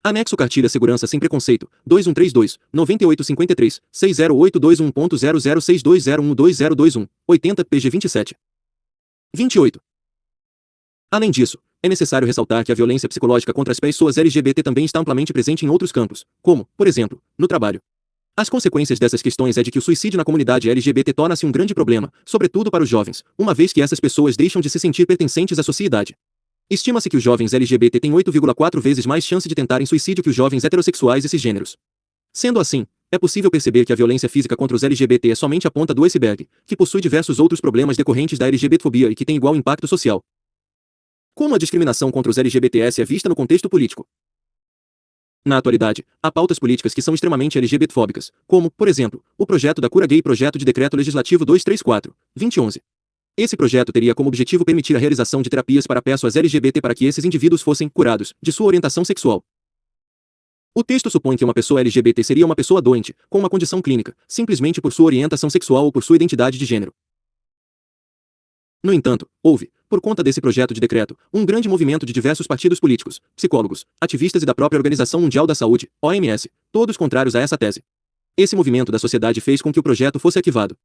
Anexo Cartilha Segurança Sem Preconceito, 2132, 9853, 60821.0062012021, 80 pg 27. 28. Além disso, é necessário ressaltar que a violência psicológica contra as pessoas LGBT também está amplamente presente em outros campos, como, por exemplo, no trabalho. As consequências dessas questões é de que o suicídio na comunidade LGBT torna-se um grande problema, sobretudo para os jovens, uma vez que essas pessoas deixam de se sentir pertencentes à sociedade. Estima-se que os jovens LGBT têm 8,4 vezes mais chance de tentarem suicídio que os jovens heterossexuais e cisgêneros. Sendo assim, é possível perceber que a violência física contra os LGBT é somente a ponta do iceberg, que possui diversos outros problemas decorrentes da LGBTfobia e que tem igual impacto social. Como a discriminação contra os LGBTs é vista no contexto político? Na atualidade, há pautas políticas que são extremamente LGBTfóbicas, como, por exemplo, o Projeto da Cura Gay e Projeto de Decreto Legislativo 234/2011. Esse projeto teria como objetivo permitir a realização de terapias para pessoas LGBT para que esses indivíduos fossem curados de sua orientação sexual. O texto supõe que uma pessoa LGBT seria uma pessoa doente, com uma condição clínica, simplesmente por sua orientação sexual ou por sua identidade de gênero. No entanto, houve, por conta desse projeto de decreto, um grande movimento de diversos partidos políticos, psicólogos, ativistas e da própria Organização Mundial da Saúde, OMS, todos contrários a essa tese. Esse movimento da sociedade fez com que o projeto fosse arquivado.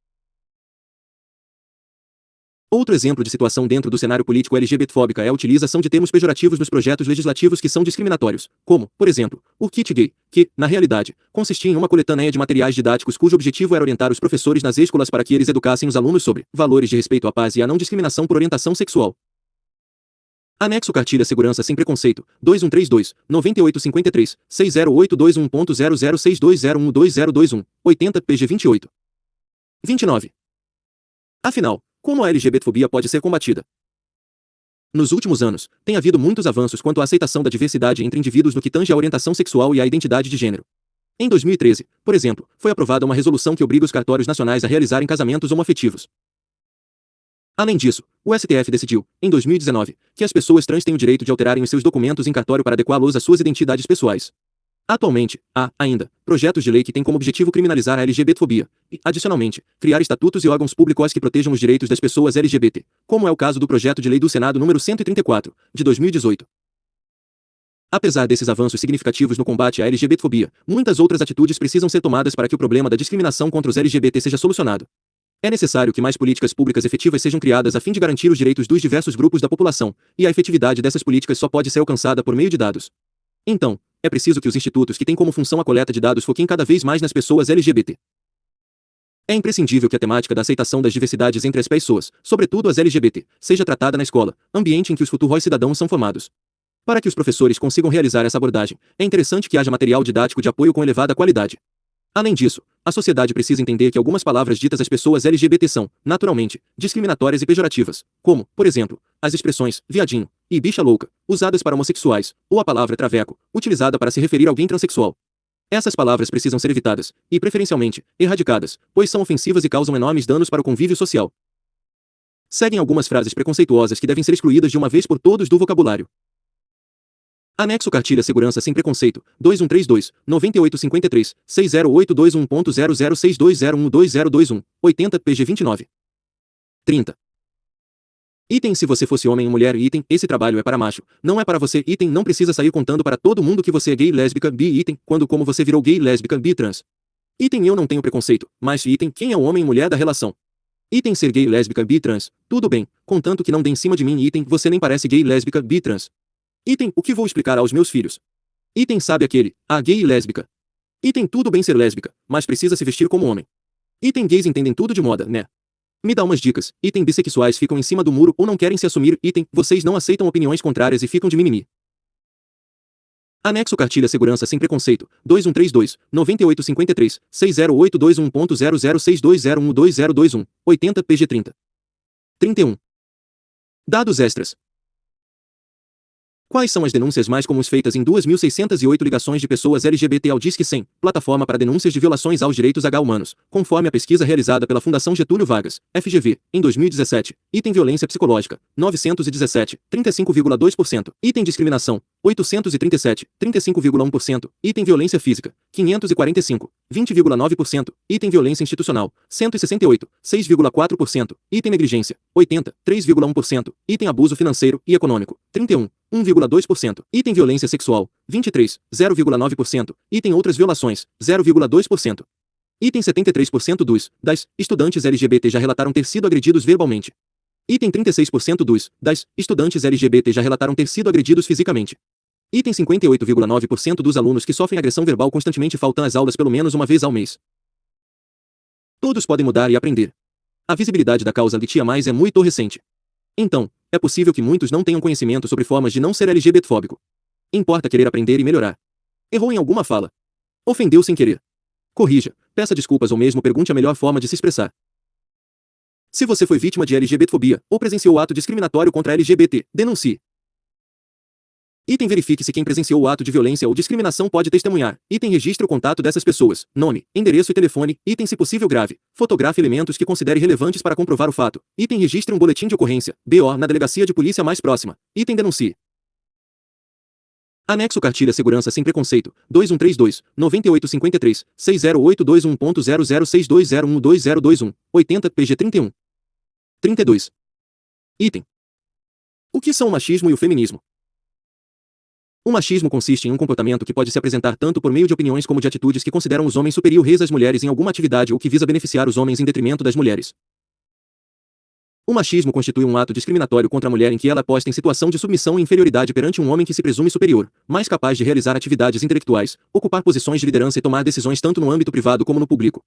Outro exemplo de situação dentro do cenário político LGBTfóbica é a utilização de termos pejorativos nos projetos legislativos que são discriminatórios, como, por exemplo, o kit gay, que, na realidade, consistia em uma coletânea de materiais didáticos cujo objetivo era orientar os professores nas escolas para que eles educassem os alunos sobre valores de respeito à paz e à não discriminação por orientação sexual. Anexo Cartilha Segurança Sem Preconceito, 2132, 9853, 60821.0062012021, 80 pg 28. 29. Afinal, como a LGBTfobia pode ser combatida? Nos últimos anos, tem havido muitos avanços quanto à aceitação da diversidade entre indivíduos no que tange à orientação sexual e à identidade de gênero. Em 2013, por exemplo, foi aprovada uma resolução que obriga os cartórios nacionais a realizarem casamentos homoafetivos. Além disso, o STF decidiu, em 2019, que as pessoas trans têm o direito de alterarem os seus documentos em cartório para adequá-los às suas identidades pessoais. Atualmente, há, ainda, projetos de lei que têm como objetivo criminalizar a LGBTfobia e, adicionalmente, criar estatutos e órgãos públicos que protejam os direitos das pessoas LGBT, como é o caso do projeto de lei do Senado número 134, de 2018. Apesar desses avanços significativos no combate à LGBTfobia, muitas outras atitudes precisam ser tomadas para que o problema da discriminação contra os LGBT seja solucionado. É necessário que mais políticas públicas efetivas sejam criadas a fim de garantir os direitos dos diversos grupos da população, e a efetividade dessas políticas só pode ser alcançada por meio de dados. Então, é preciso que os institutos que têm como função a coleta de dados foquem cada vez mais nas pessoas LGBT. É imprescindível que a temática da aceitação das diversidades entre as pessoas, sobretudo as LGBT, seja tratada na escola, ambiente em que os futuros cidadãos são formados. Para que os professores consigam realizar essa abordagem, é interessante que haja material didático de apoio com elevada qualidade. Além disso, a sociedade precisa entender que algumas palavras ditas às pessoas LGBT são, naturalmente, discriminatórias e pejorativas, como, por exemplo, as expressões viadinho e bicha louca, usadas para homossexuais, ou a palavra traveco, utilizada para se referir a alguém transexual. Essas palavras precisam ser evitadas, e preferencialmente, erradicadas, pois são ofensivas e causam enormes danos para o convívio social. Seguem algumas frases preconceituosas que devem ser excluídas de uma vez por todos do vocabulário. Anexo Cartilha Segurança Sem Preconceito, 2132, 9853, 60821.0062012021, 80 pg 29. 30. Item Se você fosse homem ou mulher. Item Esse trabalho é para macho, não é para você. Item Não precisa sair contando para todo mundo que você é gay, lésbica, bi. Item Quando como você virou gay, lésbica, bi, trans. Item Eu não tenho preconceito, mas item Quem é o homem e mulher da relação. Item Ser gay, lésbica, bi, trans, tudo bem, contanto que não dê em cima de mim. Item Você nem parece gay, lésbica, bi, trans. Item O que vou explicar aos meus filhos. Item Sabe aquele, a gay e lésbica. Item Tudo bem ser lésbica, mas precisa se vestir como homem. Item Gays entendem tudo de moda, né? Me dá umas dicas. Item Bissexuais ficam em cima do muro ou não querem se assumir. Item Vocês não aceitam opiniões contrárias e ficam de mimimi. Anexo Cartilha Segurança Sem Preconceito, 2132, 9853, 60821.0062012021, 80 PG 30. 31. Dados extras. Quais são as denúncias mais comuns feitas em 2.608 ligações de pessoas LGBT ao Disque 100, plataforma para denúncias de violações aos direitos humanos, conforme a pesquisa realizada pela Fundação Getúlio Vargas, FGV, em 2017, item violência psicológica, 917, 35,2%, item discriminação, 837, 35,1%, item violência física, 545, 20,9%, item violência institucional, 168, 6,4%, item negligência, 80, 3,1%, item abuso financeiro e econômico, 31, 1,2%, item violência sexual, 23, 0,9%, item outras violações, 0,2%. Item 73% das estudantes LGBT já relataram ter sido agredidos verbalmente. Item 36% das estudantes LGBT já relataram ter sido agredidos fisicamente. Item 58,9% dos alunos que sofrem agressão verbal constantemente faltam às aulas pelo menos uma vez ao mês. Todos podem mudar e aprender. A visibilidade da causa LGBTI+ é muito recente. Então, é possível que muitos não tenham conhecimento sobre formas de não ser LGBTfóbico. Importa querer aprender e melhorar. Errou em alguma fala. Ofendeu sem querer. Corrija, peça desculpas ou mesmo pergunte a melhor forma de se expressar. Se você foi vítima de LGBTfobia ou presenciou ato discriminatório contra LGBT, denuncie. Item verifique se quem presenciou o ato de violência ou discriminação pode testemunhar. Item registre o contato dessas pessoas, nome, endereço e telefone. Item se possível grave. Fotografe elementos que considere relevantes para comprovar o fato. Item registre um boletim de ocorrência, BO, na delegacia de polícia mais próxima. Item denuncie. Anexo Cartilha Segurança Sem Preconceito, 2132, 9853, 60821.0062012021, 80 PG 31. 32. Item. O que são o machismo e o feminismo? O machismo consiste em um comportamento que pode se apresentar tanto por meio de opiniões como de atitudes que consideram os homens superiores às mulheres em alguma atividade ou que visa beneficiar os homens em detrimento das mulheres. O machismo constitui um ato discriminatório contra a mulher em que ela é posta em situação de submissão e inferioridade perante um homem que se presume superior, mais capaz de realizar atividades intelectuais, ocupar posições de liderança e tomar decisões tanto no âmbito privado como no público.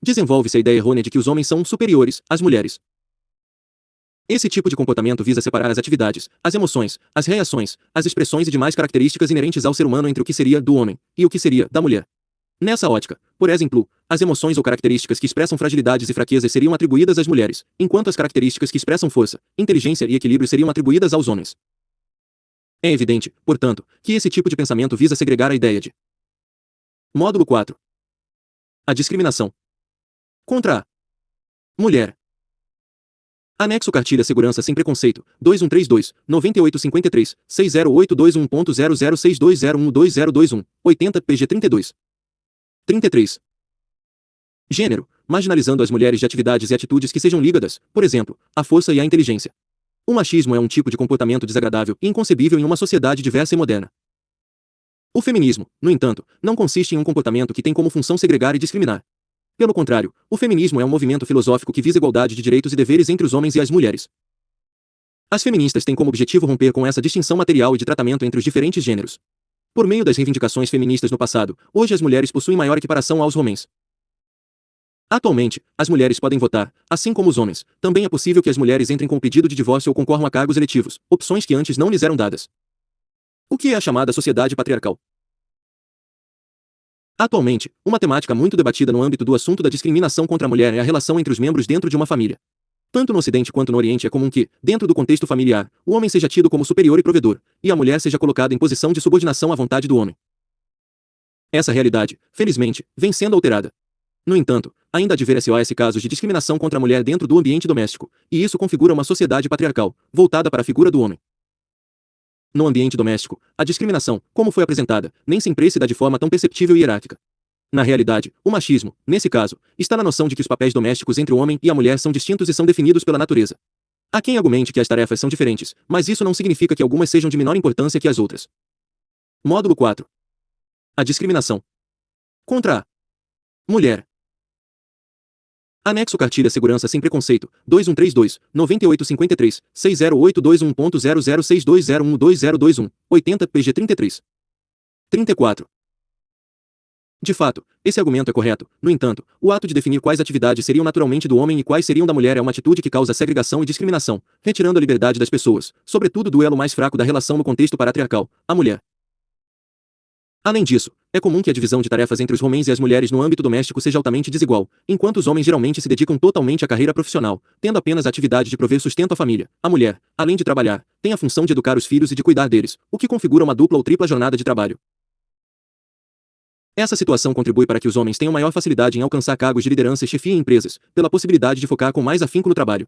Desenvolve-se a ideia errônea de que os homens são superiores às mulheres. Esse tipo de comportamento visa separar as atividades, as emoções, as reações, as expressões e demais características inerentes ao ser humano entre o que seria do homem e o que seria da mulher. Nessa ótica, por exemplo, as emoções ou características que expressam fragilidades e fraquezas seriam atribuídas às mulheres, enquanto as características que expressam força, inteligência e equilíbrio seriam atribuídas aos homens. É evidente, portanto, que esse tipo de pensamento visa segregar a ideia de Módulo 4. A discriminação contra a mulher. Anexo Cartilha Segurança Sem Preconceito, 2132, 9853, 60821.0062012021, 80 PG 32. 33. Gênero, marginalizando as mulheres de atividades e atitudes que sejam ligadas, por exemplo, à força e à inteligência. O machismo é um tipo de comportamento desagradável e inconcebível em uma sociedade diversa e moderna. O feminismo, no entanto, não consiste em um comportamento que tem como função segregar e discriminar. Pelo contrário, o feminismo é um movimento filosófico que visa igualdade de direitos e deveres entre os homens e as mulheres. As feministas têm como objetivo romper com essa distinção material e de tratamento entre os diferentes gêneros. Por meio das reivindicações feministas no passado, hoje as mulheres possuem maior equiparação aos homens. Atualmente, as mulheres podem votar, assim como os homens. Também é possível que as mulheres entrem com pedido de divórcio ou concorram a cargos eletivos, opções que antes não lhes eram dadas. O que é a chamada sociedade patriarcal? Atualmente, uma temática muito debatida no âmbito do assunto da discriminação contra a mulher é a relação entre os membros dentro de uma família. Tanto no Ocidente quanto no Oriente é comum que, dentro do contexto familiar, o homem seja tido como superior e provedor, e a mulher seja colocada em posição de subordinação à vontade do homem. Essa realidade, felizmente, vem sendo alterada. No entanto, ainda adverte-se casos de discriminação contra a mulher dentro do ambiente doméstico, e isso configura uma sociedade patriarcal, voltada para a figura do homem. No ambiente doméstico, a discriminação, como foi apresentada, nem sempre se dá de forma tão perceptível e hierárquica. Na realidade, o machismo, nesse caso, está na noção de que os papéis domésticos entre o homem e a mulher são distintos e são definidos pela natureza. Há quem argumente que as tarefas são diferentes, mas isso não significa que algumas sejam de menor importância que as outras. Módulo 4. A discriminação contra a mulher. Anexo Cartilha Segurança Sem Preconceito, 2132, 9853, 60821.0062012021, 80 PG 33. 34. De fato, esse argumento é correto. No entanto, o ato de definir quais atividades seriam naturalmente do homem e quais seriam da mulher é uma atitude que causa segregação e discriminação, retirando a liberdade das pessoas, sobretudo do elo mais fraco da relação no contexto patriarcal, a mulher. Além disso, é comum que a divisão de tarefas entre os homens e as mulheres no âmbito doméstico seja altamente desigual, enquanto os homens geralmente se dedicam totalmente à carreira profissional, tendo apenas a atividade de prover sustento à família. A mulher, além de trabalhar, tem a função de educar os filhos e de cuidar deles, o que configura uma dupla ou tripla jornada de trabalho. Essa situação contribui para que os homens tenham maior facilidade em alcançar cargos de liderança e chefia em empresas, pela possibilidade de focar com mais afinco no trabalho.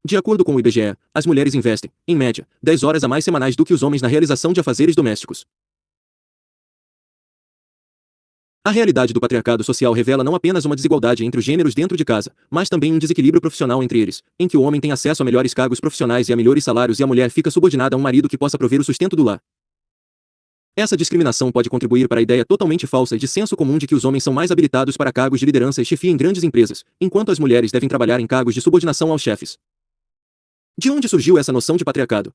De acordo com o IBGE, as mulheres investem, em média, 10 horas a mais semanais do que os homens na realização de afazeres domésticos. A realidade do patriarcado social revela não apenas uma desigualdade entre os gêneros dentro de casa, mas também um desequilíbrio profissional entre eles, em que o homem tem acesso a melhores cargos profissionais e a melhores salários e a mulher fica subordinada a um marido que possa prover o sustento do lar. Essa discriminação pode contribuir para a ideia totalmente falsa e de senso comum de que os homens são mais habilitados para cargos de liderança e chefia em grandes empresas, enquanto as mulheres devem trabalhar em cargos de subordinação aos chefes. De onde surgiu essa noção de patriarcado?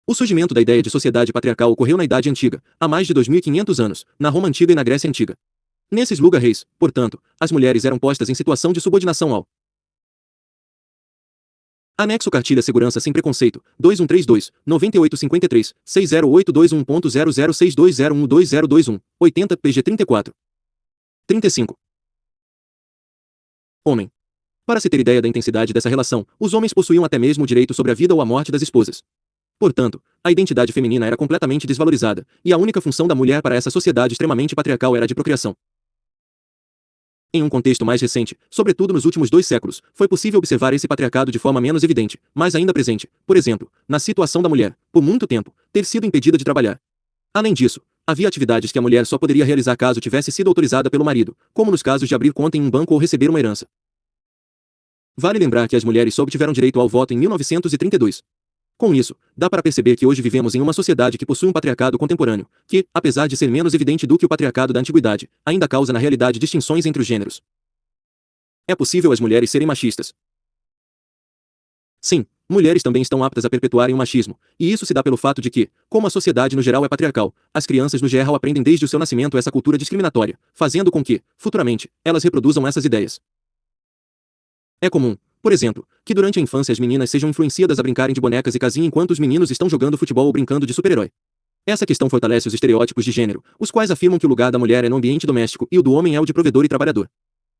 O surgimento da ideia de sociedade patriarcal ocorreu na Idade Antiga, há mais de 2500 anos, na Roma Antiga e na Grécia Antiga. Nesses lugares, portanto, as mulheres eram postas em situação de subordinação ao Anexo Cartilha Segurança Sem Preconceito, 2132, 9853, 60821.0062012021, 80 PG 34. 35. Homem. Para se ter ideia da intensidade dessa relação, os homens possuíam até mesmo o direito sobre a vida ou a morte das esposas. Portanto, a identidade feminina era completamente desvalorizada, e a única função da mulher para essa sociedade extremamente patriarcal era a de procriação. Em um contexto mais recente, sobretudo nos últimos 2 séculos, foi possível observar esse patriarcado de forma menos evidente, mas ainda presente, por exemplo, na situação da mulher, por muito tempo, ter sido impedida de trabalhar. Além disso, havia atividades que a mulher só poderia realizar caso tivesse sido autorizada pelo marido, como nos casos de abrir conta em um banco ou receber uma herança. Vale lembrar que as mulheres só obtiveram direito ao voto em 1932. Com isso, dá para perceber que hoje vivemos em uma sociedade que possui um patriarcado contemporâneo, que, apesar de ser menos evidente do que o patriarcado da antiguidade, ainda causa na realidade distinções entre os gêneros. É possível as mulheres serem machistas? Sim, mulheres também estão aptas a perpetuarem o machismo, e isso se dá pelo fato de que, como a sociedade no geral é patriarcal, as crianças no geral aprendem desde o seu nascimento essa cultura discriminatória, fazendo com que, futuramente, elas reproduzam essas ideias. É comum, por exemplo, que durante a infância as meninas sejam influenciadas a brincarem de bonecas e casinha enquanto os meninos estão jogando futebol ou brincando de super-herói. Essa questão fortalece os estereótipos de gênero, os quais afirmam que o lugar da mulher é no ambiente doméstico e o do homem é o de provedor e trabalhador.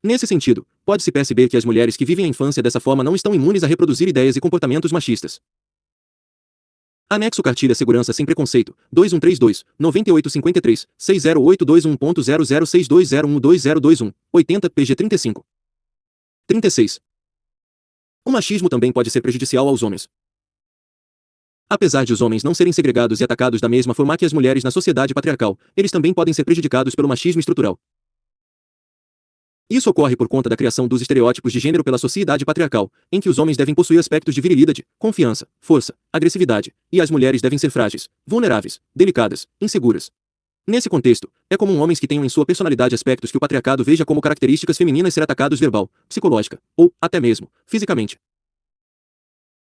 Nesse sentido, pode-se perceber que as mulheres que vivem a infância dessa forma não estão imunes a reproduzir ideias e comportamentos machistas. Anexo Cartilha Segurança Sem Preconceito, 2132, 9853, 60821.0062012021, 80 PG 35. 36. O machismo também pode ser prejudicial aos homens. Apesar de os homens não serem segregados e atacados da mesma forma que as mulheres na sociedade patriarcal, eles também podem ser prejudicados pelo machismo estrutural. Isso ocorre por conta da criação dos estereótipos de gênero pela sociedade patriarcal, em que os homens devem possuir aspectos de virilidade, confiança, força, agressividade, e as mulheres devem ser frágeis, vulneráveis, delicadas, inseguras. Nesse contexto, é comum homens que tenham em sua personalidade aspectos que o patriarcado veja como características femininas ser atacados verbal, psicológica, ou, até mesmo, fisicamente.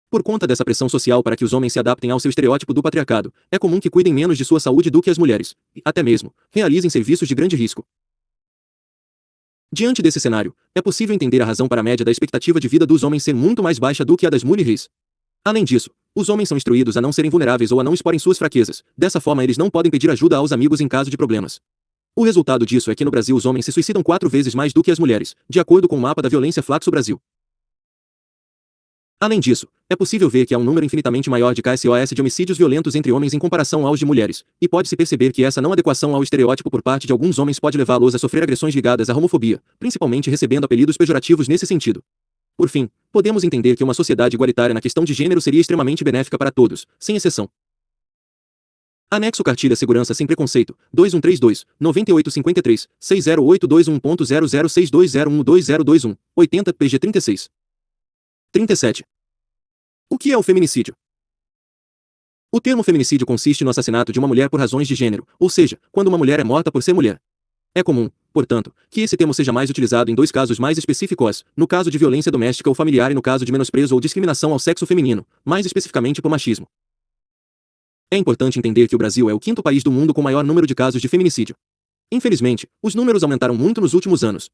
Por conta dessa pressão social para que os homens se adaptem ao seu estereótipo do patriarcado, é comum que cuidem menos de sua saúde do que as mulheres, e, até mesmo, realizem serviços de grande risco. Diante desse cenário, é possível entender a razão para a média da expectativa de vida dos homens ser muito mais baixa do que a das mulheres. Além disso, os homens são instruídos a não serem vulneráveis ou a não exporem suas fraquezas, dessa forma eles não podem pedir ajuda aos amigos em caso de problemas. O resultado disso é que no Brasil os homens se suicidam 4 vezes mais do que as mulheres, de acordo com o mapa da violência Flaxo Brasil. Além disso, é possível ver que há um número infinitamente maior de KSOS de homicídios violentos entre homens em comparação aos de mulheres, e pode-se perceber que essa não adequação ao estereótipo por parte de alguns homens pode levá-los a sofrer agressões ligadas à homofobia, principalmente recebendo apelidos pejorativos nesse sentido. Por fim, podemos entender que uma sociedade igualitária na questão de gênero seria extremamente benéfica para todos, sem exceção. Anexo Cartilha Segurança Sem Preconceito, 2132, 9853, 60821.0062012021, 80 PG 36. 37. O que é o feminicídio? O termo feminicídio consiste no assassinato de uma mulher por razões de gênero, ou seja, quando uma mulher é morta por ser mulher. É comum, portanto, que esse termo seja mais utilizado em 2 casos mais específicos, no caso de violência doméstica ou familiar e no caso de menosprezo ou discriminação ao sexo feminino, mais especificamente por machismo. É importante entender que o Brasil é o 5º país do mundo com maior número de casos de feminicídio. Infelizmente, os números aumentaram muito nos últimos anos.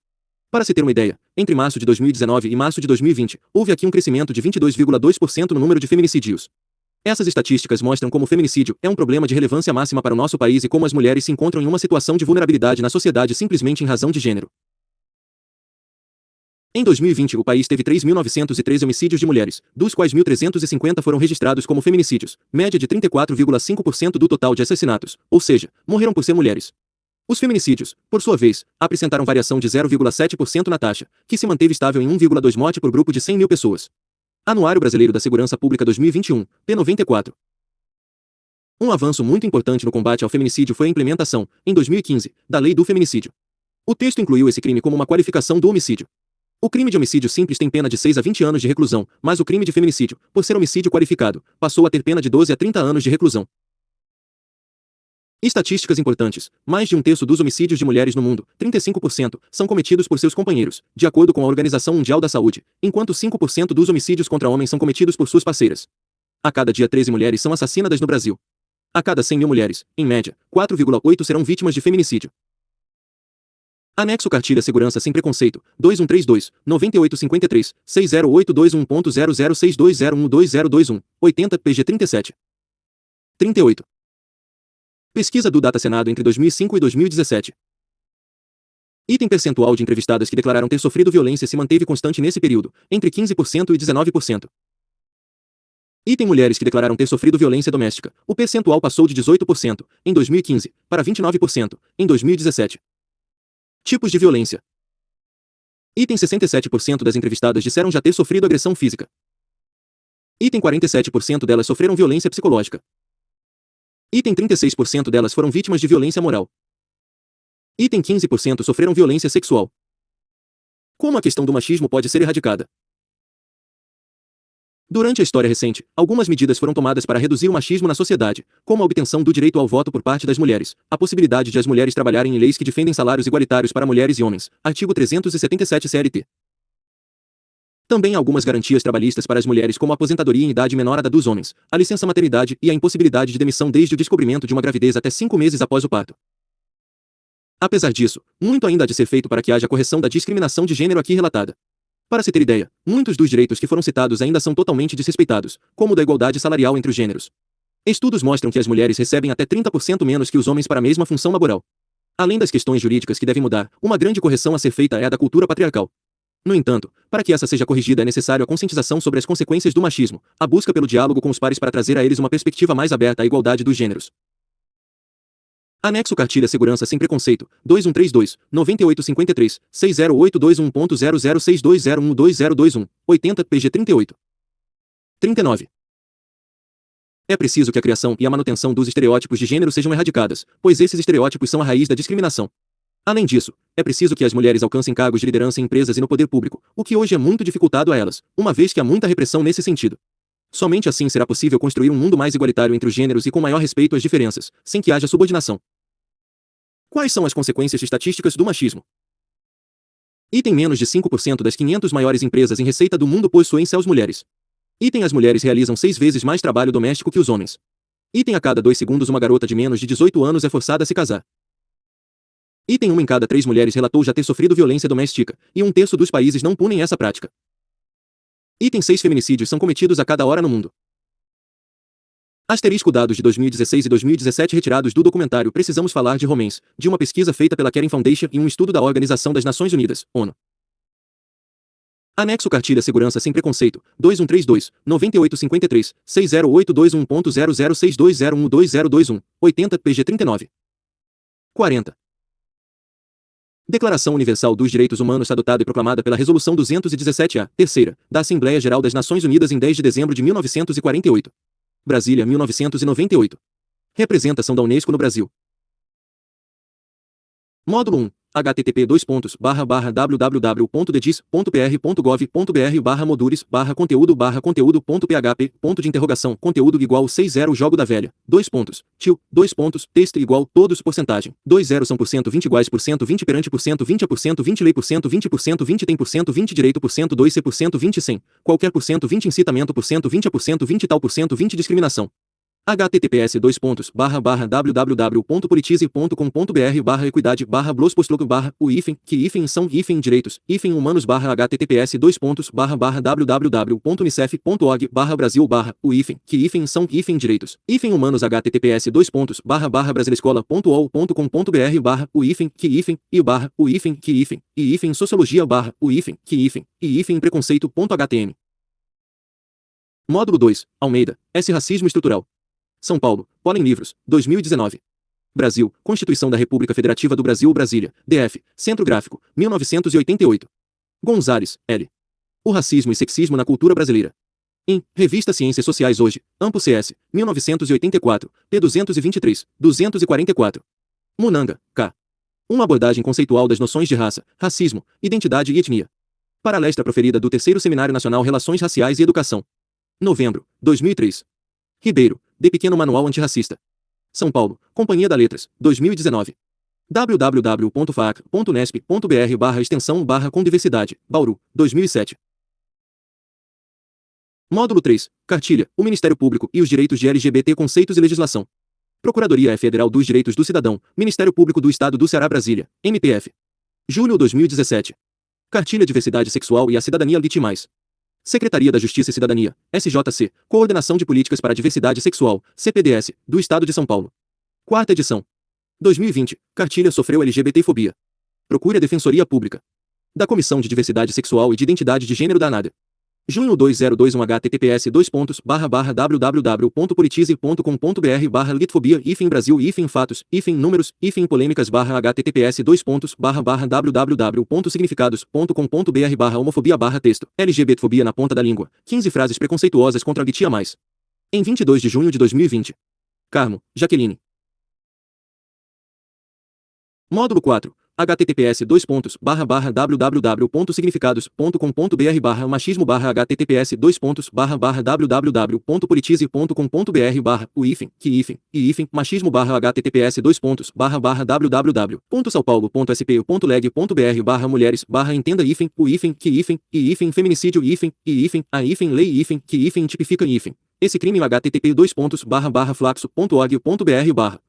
Para se ter uma ideia, entre março de 2019 e março de 2020, houve aqui um crescimento de 22,2% no número de feminicídios. Essas estatísticas mostram como o feminicídio é um problema de relevância máxima para o nosso país e como as mulheres se encontram em uma situação de vulnerabilidade na sociedade simplesmente em razão de gênero. Em 2020, o país teve 3.913 homicídios de mulheres, dos quais 1.350 foram registrados como feminicídios, média de 34,5% do total de assassinatos, ou seja, morreram por ser mulheres. Os feminicídios, por sua vez, apresentaram variação de 0,7% na taxa, que se manteve estável em 1,2 morte por grupo de 100 mil pessoas. Anuário Brasileiro da Segurança Pública 2021, P94. Um avanço muito importante no combate ao feminicídio foi a implementação, em 2015, da Lei do Feminicídio. O texto incluiu esse crime como uma qualificação do homicídio. O crime de homicídio simples tem pena de 6 a 20 anos de reclusão, mas o crime de feminicídio, por ser homicídio qualificado, passou a ter pena de 12 a 30 anos de reclusão. Estatísticas importantes: mais de um terço dos homicídios de mulheres no mundo, 35%, são cometidos por seus companheiros, de acordo com a Organização Mundial da Saúde, enquanto 5% dos homicídios contra homens são cometidos por suas parceiras. A cada dia 13 mulheres são assassinadas no Brasil. A cada 100 mil mulheres, em média, 4,8 serão vítimas de feminicídio. Anexo Cartilha Segurança Sem Preconceito, 2132, 9853, 60821.0062012021, 80 PG 37. 38. Pesquisa do Data Senado entre 2005 e 2017. Item percentual de entrevistadas que declararam ter sofrido violência se manteve constante nesse período, entre 15% e 19%. Item mulheres que declararam ter sofrido violência doméstica, o percentual passou de 18%, em 2015, para 29%, em 2017. Tipos de violência. Item 67% das entrevistadas disseram já ter sofrido agressão física. Item 47% delas sofreram violência psicológica. Item 36% delas foram vítimas de violência moral. Item 15% sofreram violência sexual. Como a questão do machismo pode ser erradicada? Durante a história recente, algumas medidas foram tomadas para reduzir o machismo na sociedade, como a obtenção do direito ao voto por parte das mulheres, a possibilidade de as mulheres trabalharem em leis que defendem salários igualitários para mulheres e homens, artigo 377 CLT. Também há algumas garantias trabalhistas para as mulheres, como a aposentadoria em idade menor à da dos homens, a licença maternidade e a impossibilidade de demissão desde o descobrimento de uma gravidez até 5 meses após o parto. Apesar disso, muito ainda há de ser feito para que haja correção da discriminação de gênero aqui relatada. Para se ter ideia, muitos dos direitos que foram citados ainda são totalmente desrespeitados, como o da igualdade salarial entre os gêneros. Estudos mostram que as mulheres recebem até 30% menos que os homens para a mesma função laboral. Além das questões jurídicas que devem mudar, uma grande correção a ser feita é a da cultura patriarcal. No entanto, para que essa seja corrigida é necessário a conscientização sobre as consequências do machismo, a busca pelo diálogo com os pares para trazer a eles uma perspectiva mais aberta à igualdade dos gêneros. Anexo Cartilha Segurança Sem Preconceito, 2132, 9853, 60821.0062012021, 80 PG 38. 39. É preciso que a criação e a manutenção dos estereótipos de gênero sejam erradicadas, pois esses estereótipos são a raiz da discriminação. Além disso, é preciso que as mulheres alcancem cargos de liderança em empresas e no poder público, o que hoje é muito dificultado a elas, uma vez que há muita repressão nesse sentido. Somente assim será possível construir um mundo mais igualitário entre os gêneros e com maior respeito às diferenças, sem que haja subordinação. Quais são as consequências estatísticas do machismo? Item menos de 5% das 500 maiores empresas em receita do mundo possuem seus mulheres. Item as mulheres realizam 6 vezes mais trabalho doméstico que os homens. Item a cada 2 segundos uma garota de menos de 18 anos é forçada a se casar. Item 1 em cada 3 mulheres relatou já ter sofrido violência doméstica, e 1/3 dos países não punem essa prática. Item 6 feminicídios são cometidos a cada hora no mundo. Asterisco dados de 2016 e 2017 retirados do documentário Precisamos Falar de Romance, de uma pesquisa feita pela Karen Foundation e um estudo da Organização das Nações Unidas, ONU. Anexo Cartilha Segurança Sem Preconceito, 2132, 9853, 60821.0062012021, 80 PG 39. 40. Declaração Universal dos Direitos Humanos adotada e proclamada pela Resolução 217-A, terceira, da Assembleia Geral das Nações Unidas em 10 de dezembro de 1948. Brasília, 1998. Representação da Unesco no Brasil. Módulo 1. http://www.dedis.pr.gov.br/modules/conteúdo/conteúdo.php. Conteúdo igual 60 Jogo da velha. Texto igual todos porcentagem. 20 são por cento 20 iguais por cento 20 perante por cento 20% 20 lei por cento 20% 20 tem por cento 20 direito por cento 2 por cento 20 100 qualquer por cento 20 incitamento por cento 20% 20 tal por cento 20 discriminação. https://www.politize.com.br/equidade/blos/o que são direitos humanos/https://www.unicef.org/brasil/o que são direitos humanos https://brasileescola.ol.com.br/o que sociologia/o que preconceito.htm. Módulo 2, Almeida, S. Racismo Estrutural. São Paulo, Pollen Livros, 2019. Brasil, Constituição da República Federativa do Brasil, Brasília, DF, Centro Gráfico, 1988. Gonzales, L. O Racismo e Sexismo na Cultura Brasileira. Em Revista Ciências Sociais Hoje, Ampo CS, 1984, p. 223, 244. Munanga, K. Uma abordagem conceitual das noções de raça, racismo, identidade e etnia. Palestra proferida do Terceiro Seminário Nacional Relações Raciais e Educação. Novembro, 2003. Ribeiro, de Pequeno Manual Antirracista. São Paulo, Companhia da Letras, 2019. www.faac.nesp.br/extensão/com-diversidade, Bauru, 2007. Módulo 3, Cartilha, o Ministério Público e os Direitos de LGBT Conceitos e Legislação. Procuradoria Federal dos Direitos do Cidadão, Ministério Público do Estado do Ceará Brasília, MPF. Julho 2017. Cartilha Diversidade Sexual e a Cidadania LIT+. Secretaria da Justiça e Cidadania, SJC, Coordenação de Políticas para a Diversidade Sexual, CPDS, do Estado de São Paulo. Quarta edição. 2020, Cartilha Sofreu LGBTfobia. Procure a Defensoria Pública. Da Comissão de Diversidade Sexual e de Identidade de Gênero da ANAD. Junho 2021 https://www.politize.com.br/litfobia Brasil fatos números polêmicas https://www.significados.com.br/homofobia texto LGBTfobia na ponta da língua 15 frases preconceituosas contra a LGBTQIA+. Em 22 de junho de 2020. Carmo, Jaqueline. Módulo 4. https://www.significados.com.br/machismo/https://www.politize.com.br/o machismo/https://www.saopaulo.spu.leg.br/mulheres/entenda o feminicídio a lei que tipifica esse crime http://flaxo.org.br/